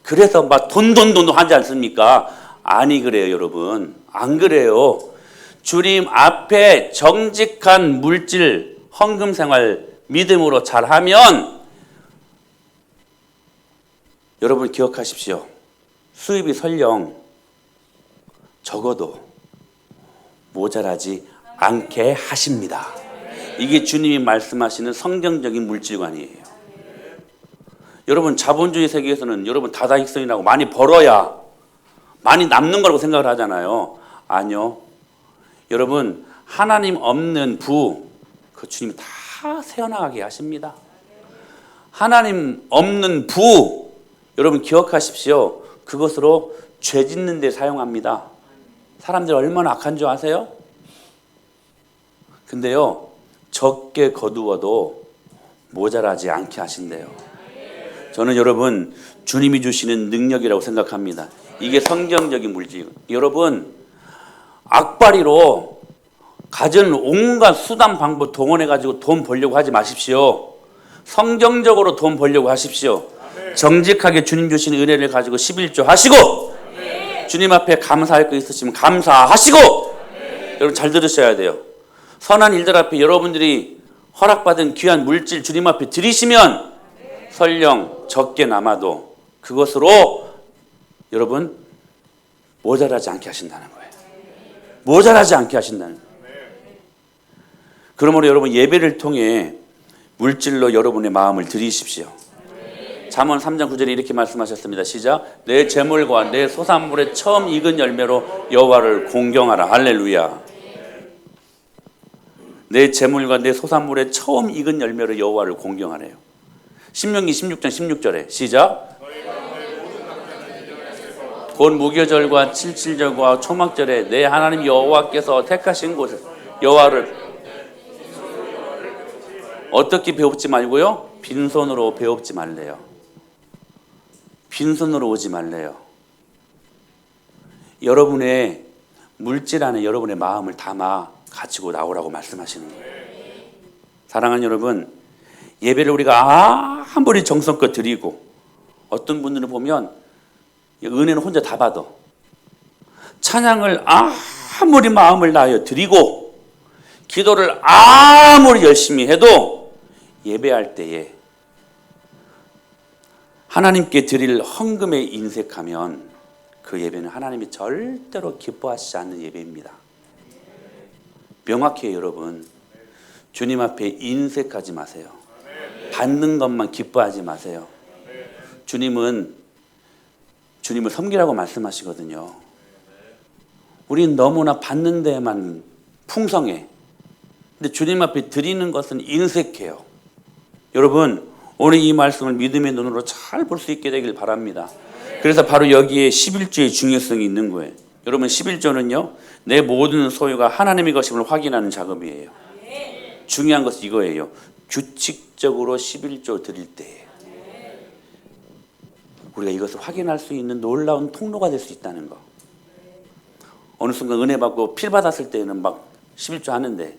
그래서 막 돈 하지 않습니까? 아니 그래요 여러분. 안 그래요. 주님 앞에 정직한 물질 헌금 생활 믿음으로 잘하면 여러분 기억하십시오. 수입이 설령 적어도 모자라지 않게 하십니다. 이게 주님이 말씀하시는 성경적인 물질관이에요. 여러분 자본주의 세계에서는 여러분 다다익선이라고 많이 벌어야 많이 남는 거라고 생각을 하잖아요. 아니요. 여러분 하나님 없는 부 그 주님이 다 새어나가게 하십니다. 하나님 없는 부 여러분 기억하십시오. 그것으로 죄 짓는 데 사용합니다. 사람들 얼마나 악한 줄 아세요? 근데요 적게 거두어도 모자라지 않게 하신대요. 저는 여러분 주님이 주시는 능력이라고 생각합니다. 이게 성경적인 물질. 여러분 악바리로 가진 온갖 수단 방법 동원해 가지고 돈 벌려고 하지 마십시오. 성경적으로 돈 벌려고 하십시오. 정직하게 주님 주시는 은혜를 가지고 11조 하시고 주님 앞에 감사할 거 있으시면 감사하시고 여러분 잘 들으셔야 돼요. 선한 일들 앞에 여러분들이 허락받은 귀한 물질 주님 앞에 드리시면 설령 적게 남아도 그것으로 여러분 모자라지 않게 하신다는 거예요. 모자라지 않게 하신다는 거예요. 그러므로 여러분 예배를 통해 물질로 여러분의 마음을 드리십시오. 잠언 3장 9절에 이렇게 말씀하셨습니다. 시작. 내 재물과 내 소산물의 처음 익은 열매로 여호와를 공경하라. 할렐루야. 내 재물과 내 소산물의 처음 익은 열매로 여호와를 공경하래요. 신명기 16장 16절에 시작. 곧 무교절과 칠칠절과 초막절에 내 하나님 여호와께서 택하신 곳에 여호와를 어떻게 배웁지 말고요? 빈손으로 배웁지 말래요. 빈손으로 오지 말래요. 여러분의 물질 안에 여러분의 마음을 담아 가지고 나오라고 말씀하시는 거예요. 사랑하는 여러분, 예배를 우리가 아무리 정성껏 드리고 어떤 분들은 보면 은혜는 혼자 다 받아. 찬양을 아무리 마음을 다하여 드리고 기도를 아무리 열심히 해도 예배할 때에 하나님께 드릴 헌금에 인색하면 그 예배는 하나님이 절대로 기뻐하시지 않는 예배입니다. 명확해요 여러분. 주님 앞에 인색하지 마세요. 받는 것만 기뻐하지 마세요. 주님은 주님을 섬기라고 말씀하시거든요. 우린 너무나 받는 데만 풍성해. 근데 주님 앞에 드리는 것은 인색해요. 여러분 오늘 이 말씀을 믿음의 눈으로 잘 볼 수 있게 되길 바랍니다. 그래서 바로 여기에 11조의 중요성이 있는 거예요. 여러분 11조는요 내 모든 소유가 하나님의 것임을 확인하는 작업이에요. 중요한 것은 이거예요. 규칙적으로 11조 드릴 때예요. 우리가 이것을 확인할 수 있는 놀라운 통로가 될 수 있다는 거. 어느 순간 은혜 받고 필 받았을 때는 막 11조 하는데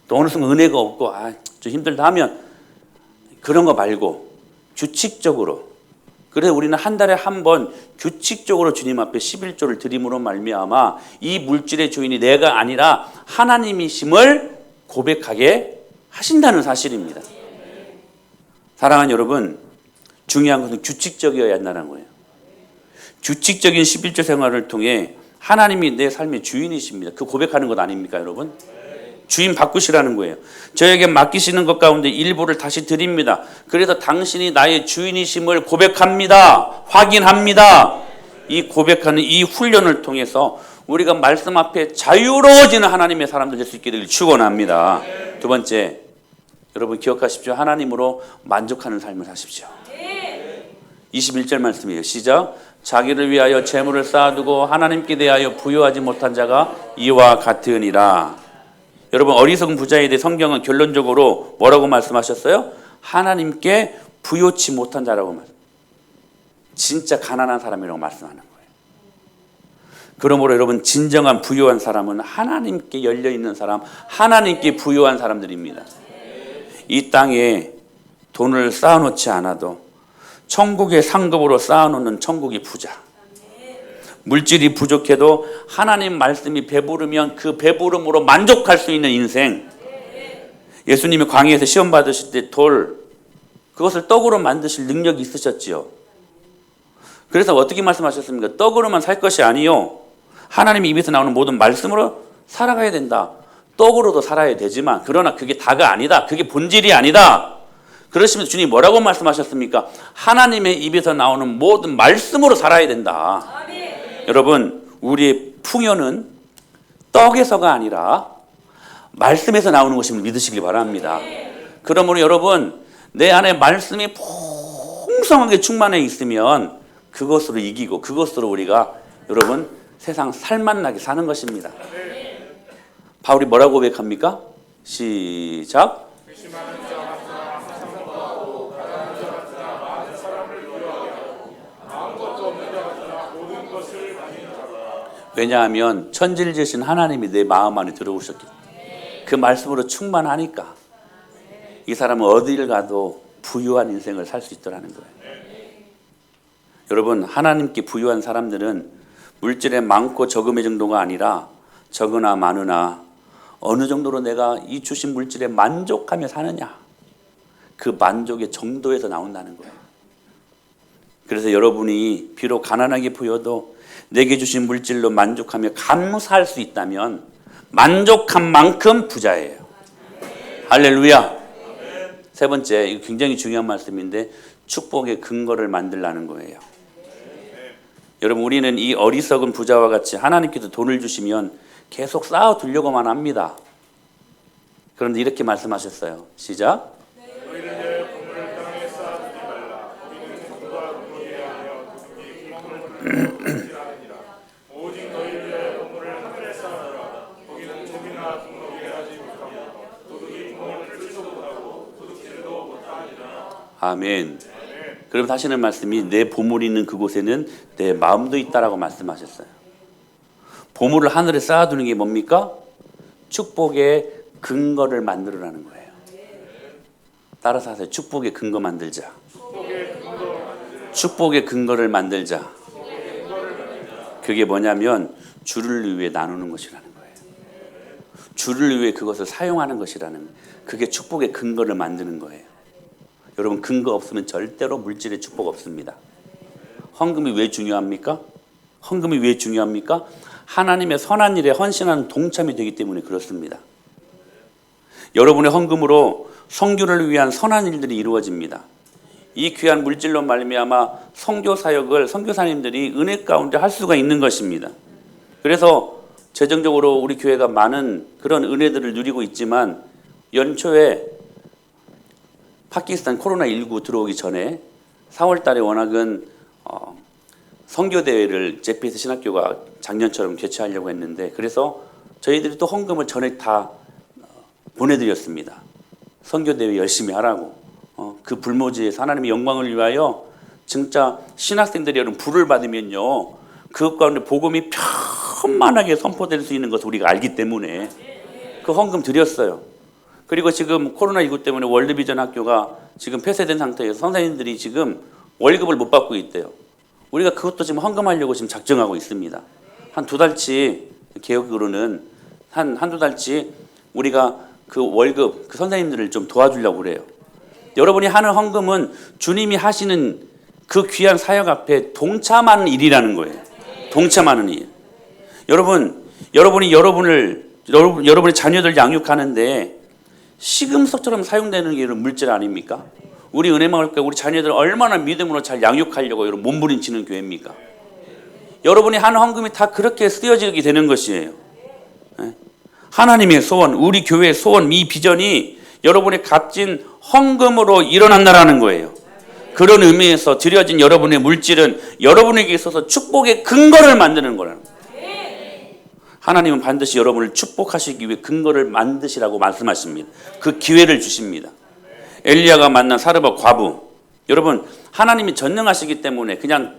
또 어느 순간 은혜가 없고 좀 힘들다 하면 그런 거 말고 규칙적으로, 그래서 우리는 한 달에 한 번 규칙적으로 주님 앞에 11조를 드림으로 말미암아 이 물질의 주인이 내가 아니라 하나님이심을 고백하게 하신다는 사실입니다. 사랑하는 여러분, 중요한 것은 규칙적이어야 한다는 거예요. 규칙적인 11조 생활을 통해 하나님이 내 삶의 주인이십니다. 그 고백하는 것 아닙니까, 여러분? 주인 바꾸시라는 거예요. 저에게 맡기시는 것 가운데 일부를 다시 드립니다. 그래서 당신이 나의 주인이심을 고백합니다. 확인합니다. 이 고백하는 이 훈련을 통해서 우리가 말씀 앞에 자유로워지는 하나님의 사람들 될 수 있기를 축원합니다. 두 번째, 여러분 기억하십시오. 하나님으로 만족하는 삶을 사십시오. 21절 말씀이에요. 시작. 자기를 위하여 재물을 쌓아두고 하나님께 대하여 부요하지 못한 자가 이와 같으니라. 여러분, 어리석은 부자에 대해 성경은 결론적으로 뭐라고 말씀하셨어요? 하나님께 부요치 못한 자라고 진짜 가난한 사람이라고 말씀하는 거예요. 그러므로 여러분, 진정한 부요한 사람은 하나님께 열려있는 사람, 하나님께 부요한 사람들입니다. 이 땅에 돈을 쌓아놓지 않아도 천국의 상급으로 쌓아놓는 천국의 부자. 물질이 부족해도 하나님 말씀이 배부르면 그 배부름으로 만족할 수 있는 인생. 예수님이 광야에서 시험 받으실 때 그것을 떡으로 만드실 능력이 있으셨지요. 그래서 어떻게 말씀하셨습니까? 떡으로만 살 것이 아니요, 하나님의 입에서 나오는 모든 말씀으로 살아가야 된다. 떡으로도 살아야 되지만 그러나 그게 다가 아니다. 그게 본질이 아니다. 그러시면서 주님이 뭐라고 말씀하셨습니까? 하나님의 입에서 나오는 모든 말씀으로 살아야 된다. 여러분, 우리의 풍요는 떡에서가 아니라 말씀에서 나오는 것임을 믿으시길 바랍니다. 그러므로 여러분, 내 안에 말씀이 풍성하게 충만해 있으면 그것으로 이기고 그것으로 우리가 여러분 세상 살맛나게 사는 것입니다. 바울이 뭐라고 고백합니까? 시작. 왜냐하면 천지를 지으신 하나님이 내 마음 안에 들어오셨기 때문에 그 말씀으로 충만하니까 이 사람은 어디를 가도 부유한 인생을 살 수 있더라는 거예요. 여러분, 하나님께 부유한 사람들은 물질의 많고 적음의 정도가 아니라 적으나 많으나 어느 정도로 내가 이 주신 물질에 만족하며 사느냐, 그 만족의 정도에서 나온다는 거예요. 그래서 여러분이 비록 가난하게 보여도 내게 주신 물질로 만족하며 감사할 수 있다면 만족한 만큼 부자예요. 할렐루야. 세 번째, 이거 굉장히 중요한 말씀인데 축복의 근거를 만들라는 거예요. 여러분, 우리는 이 어리석은 부자와 같이 하나님께서 돈을 주시면 계속 쌓아두려고만 합니다. 그런데 이렇게 말씀하셨어요. 시작. 아멘. 그럼 하시는 말씀이 내 보물이 있는 그곳에는 내 마음도 있다라고 말씀하셨어요. 보물을 하늘에 쌓아두는 게 뭡니까? 축복의 근거를 만들어라는 거예요. 따라서 하세요. 축복의 근거 만들자. 축복의 근거를 만들자. 그게 뭐냐면 주를 위해 나누는 것이라는 거예요. 주를 위해 그것을 사용하는 것이라는 거예요. 그게 축복의 근거를 만드는 거예요. 여러분, 근거 없으면 절대로 물질의 축복 없습니다. 헌금이 왜 중요합니까? 헌금이 왜 중요합니까? 하나님의 선한 일에 헌신하는 동참이 되기 때문에 그렇습니다. 여러분의 헌금으로 선교를 위한 선한 일들이 이루어집니다. 이 귀한 물질로 말미암아 선교 사역을 선교사님들이 은혜 가운데 할 수가 있는 것입니다. 그래서 재정적으로 우리 교회가 많은 그런 은혜들을 누리고 있지만 연초에 파키스탄 코로나19 들어오기 전에 4월 달에 워낙은 선교대회를 제피에스 신학교가 작년처럼 개최하려고 했는데 그래서 저희들이 또 헌금을 전액 다 보내드렸습니다. 선교대회 열심히 하라고. 그 불모지에서 하나님의 영광을 위하여 진짜 신학생들이 여러분 불을 받으면요, 그것 가운데 복음이 편만하게 선포될 수 있는 것을 우리가 알기 때문에 그 헌금 드렸어요. 그리고 지금 코로나19 때문에 월드비전 학교가 지금 폐쇄된 상태에서 선생님들이 지금 월급을 못 받고 있대요. 우리가 그것도 지금 헌금하려고 지금 작정하고 있습니다. 한 2달치, 계획으로는 한두 달치 우리가 그 월급, 그 선생님들을 좀 도와주려고 그래요. 여러분이 하는 헌금은 주님이 하시는 그 귀한 사역 앞에 동참하는 일이라는 거예요. 동참하는 일. 여러분이 여러분의 자녀들 양육하는데 시금석처럼 사용되는 게 이런 물질 아닙니까? 우리 은혜마을교회 우리 자녀들 얼마나 믿음으로 잘 양육하려고 여러분 몸부림치는 교회입니까? 여러분이 하는 헌금이 다 그렇게 쓰여지게 되는 것이에요. 하나님의 소원, 우리 교회의 소원, 이 비전이 여러분의 값진 헌금으로 일어난다라는 거예요. 그런 의미에서 드려진 여러분의 물질은 여러분에게 있어서 축복의 근거를 만드는 거라는 거예요. 하나님은 반드시 여러분을 축복하시기 위해 근거를 만드시라고 말씀하십니다. 그 기회를 주십니다. 엘리야가 만난 사르밧 과부, 여러분 하나님이 전능하시기 때문에 그냥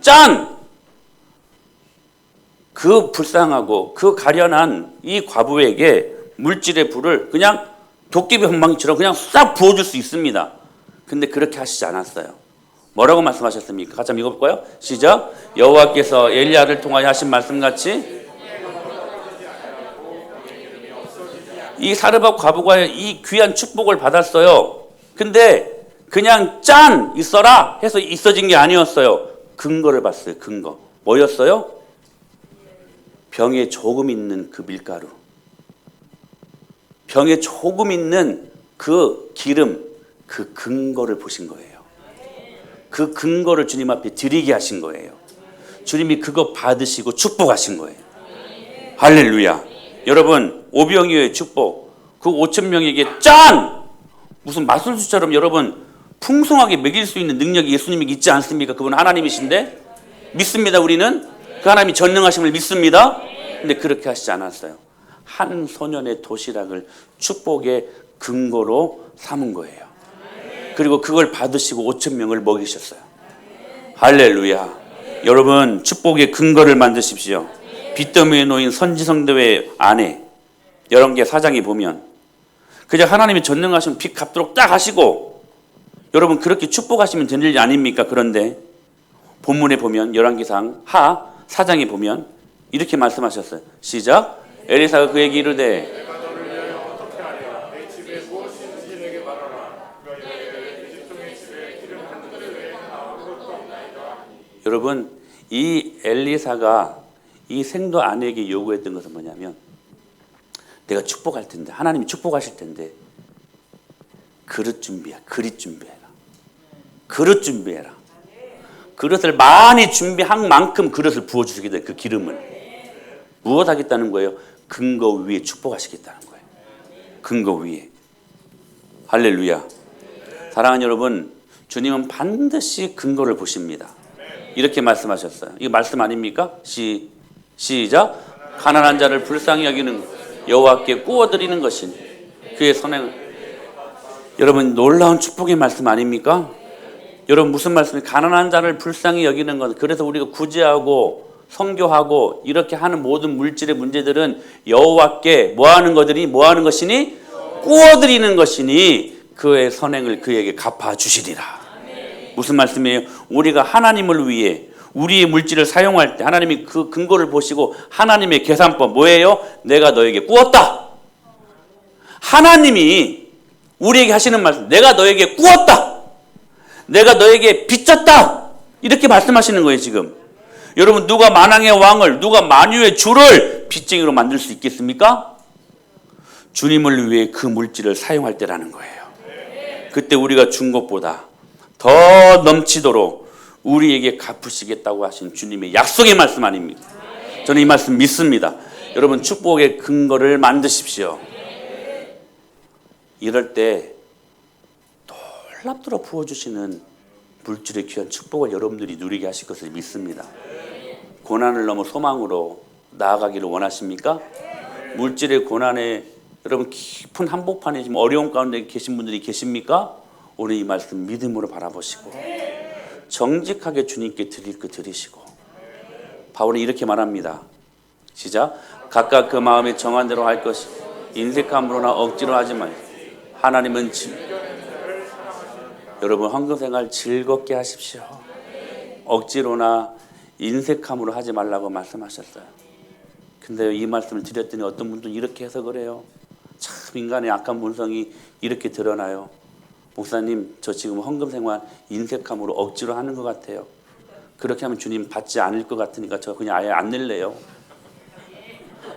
그 불쌍하고 그 가련한 이 과부에게 물질의 불을 그냥 도깨비 한방처럼 그냥 싹 부어줄 수 있습니다. 근데 그렇게 하시지 않았어요. 뭐라고 말씀하셨습니까? 같이 한번 읽어볼까요? 시작. 여호와께서 엘리야를 통하여 하신 말씀같이 이 사르밧 과부가 이 귀한 축복을 받았어요. 근데 그냥 있어라 해서 있어진 게 아니었어요. 근거를 봤어요. 근거. 뭐였어요? 병에 조금 있는 그 밀가루, 병에 조금 있는 그 기름, 그 근거를 보신 거예요. 그 근거를 주님 앞에 드리게 하신 거예요. 주님이 그거 받으시고 축복하신 거예요. 할렐루야. 여러분 오병이어의 축복, 그 5천 명에게 무슨 마술수처럼 여러분 풍성하게 먹일 수 있는 능력이 예수님이 있지 않습니까? 그분은 하나님이신데 믿습니다. 우리는 그 하나님이 전능하심을 믿습니다. 근데 그렇게 하시지 않았어요. 한 소년의 도시락을 축복의 근거로 삼은 거예요. 그리고 그걸 받으시고 5천 명을 먹이셨어요. 할렐루야. 여러분 축복의 근거를 만드십시오. 빚더미에 놓인 선지성도의 아내 열왕기 4장에 보면 그저 하나님이 전능하시면 빚 갚도록 딱 하시고 여러분 그렇게 축복하시면 되는 일 아닙니까? 그런데 본문에 보면 열왕기상 하 4장에 보면 이렇게 말씀하셨어요. 시작. 엘리사가 그에게 이르되 여러분 이 엘리사가 이 생도 아내에게 요구했던 것은 뭐냐면 내가 축복할 텐데 하나님이 축복하실 텐데 그릇 준비해, 그릇 준비해라. 그릇 준비해라. 그릇을 많이 준비한 만큼 그릇을 부어주시게 돼. 그 기름을 무엇 하겠다는 거예요? 근거 위에 축복하시겠다는 거예요. 근거 위에. 할렐루야. 사랑하는 여러분, 주님은 반드시 근거를 보십니다. 이렇게 말씀하셨어요. 이거 말씀 아닙니까? 시작. 가난한 자를 불쌍히 여기는 여호와께 구워드리는 것인 그의 선행을. 여러분 놀라운 축복의 말씀 아닙니까? 여러분 무슨 말씀이 가난한 자를 불쌍히 여기는 것. 그래서 우리가 구제하고 선교하고 이렇게 하는 모든 물질의 문제들은 여호와께 뭐하는 것이니 구워드리는 것이니 그의 선행을 그에게 갚아주시리라. 무슨 말씀이에요? 우리가 하나님을 위해 우리의 물질을 사용할 때 하나님이 그 근거를 보시고 하나님의 계산법 뭐예요? 내가 너에게 구웠다. 하나님이 우리에게 하시는 말씀, 내가 너에게 구웠다. 내가 너에게 빚졌다. 이렇게 말씀하시는 거예요 지금. 여러분 누가 만왕의 왕을, 누가 만유의 주를 빚쟁이로 만들 수 있겠습니까? 주님을 위해 그 물질을 사용할 때라는 거예요. 그때 우리가 준 것보다 더 넘치도록 우리에게 갚으시겠다고 하신 주님의 약속의 말씀 아닙니까? 저는 이 말씀 믿습니다. 여러분 축복의 근거를 만드십시오. 이럴 때 놀랍도록 부어주시는 물질의 귀한 축복을 여러분들이 누리게 하실 것을 믿습니다. 고난을 넘어 소망으로 나아가기를 원하십니까? 물질의 고난에 여러분 깊은 한복판에 지금 어려운 가운데 계신 분들이 계십니까? 오늘 이 말씀 믿음으로 바라보시고 정직하게 주님께 드릴 것 드리시고. 바울이 이렇게 말합니다. 시작. 각각 그 마음에 정한 대로 할 것이 인색함으로나 억지로 하지 마요. 하나님은 여러분 헌금생활 즐겁게 하십시오. 억지로나 인색함으로 하지 말라고 말씀하셨어요. 근데 이 말씀을 드렸더니 어떤 분들은 이렇게 해석을 해요. 참 인간의 악한 본성이 이렇게 드러나요. 목사님, 저 지금 헌금생활 인색함으로 억지로 하는 것 같아요. 그렇게 하면 주님 받지 않을 것 같으니까 저 그냥 아예 안 낼래요.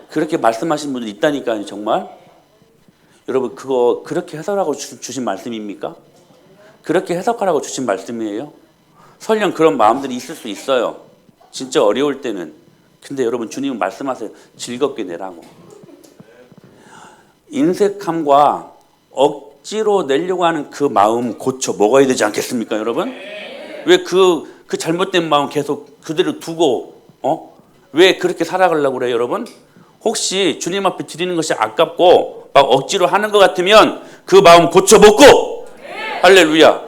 그렇게 말씀하신 분들 있다니까요. 정말 여러분, 그거 그렇게 해석하고 주신 말씀입니까? 그렇게 해석하라고 주신 말씀이에요? 설령 그런 마음들이 있을 수 있어요. 진짜 어려울 때는. 근데 여러분, 주님은 말씀하세요. 즐겁게 내라고. 인색함과 억지로 내려고 하는 그 마음 고쳐 먹어야 되지 않겠습니까, 여러분? 왜 그 잘못된 마음 계속 그대로 두고 왜 그렇게 살아가려고 그래요, 여러분? 혹시 주님 앞에 드리는 것이 아깝고 막 억지로 하는 것 같으면 그 마음 고쳐 먹고, 할렐루야.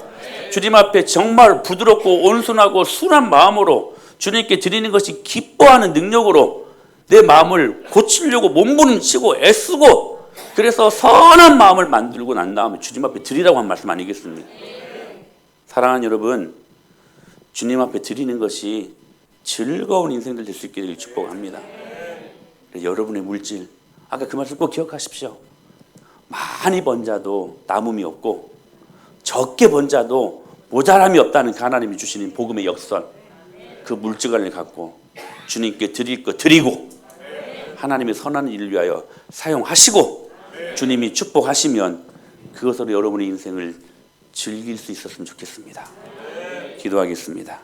주님 앞에 정말 부드럽고 온순하고 순한 마음으로 주님께 드리는 것이 기뻐하는 능력으로 내 마음을 고치려고 몸부림치고 애쓰고, 그래서 선한 마음을 만들고 난 다음에 주님 앞에 드리라고 한 말씀 아니겠습니까? 사랑하는 여러분, 주님 앞에 드리는 것이 즐거운 인생들 될 수 있게 되길 축복합니다. 여러분의 물질, 아까 그 말씀 꼭 기억하십시오. 많이 번 자도 남음이 없고 적게 번 자도 모자람이 없다는 그 하나님이 주시는 복음의 역설, 그 물질을 갖고 주님께 드릴 것 드리고 하나님의 선한 일을 위하여 사용하시고 주님이 축복하시면 그것으로 여러분의 인생을 즐길 수 있었으면 좋겠습니다. 기도하겠습니다.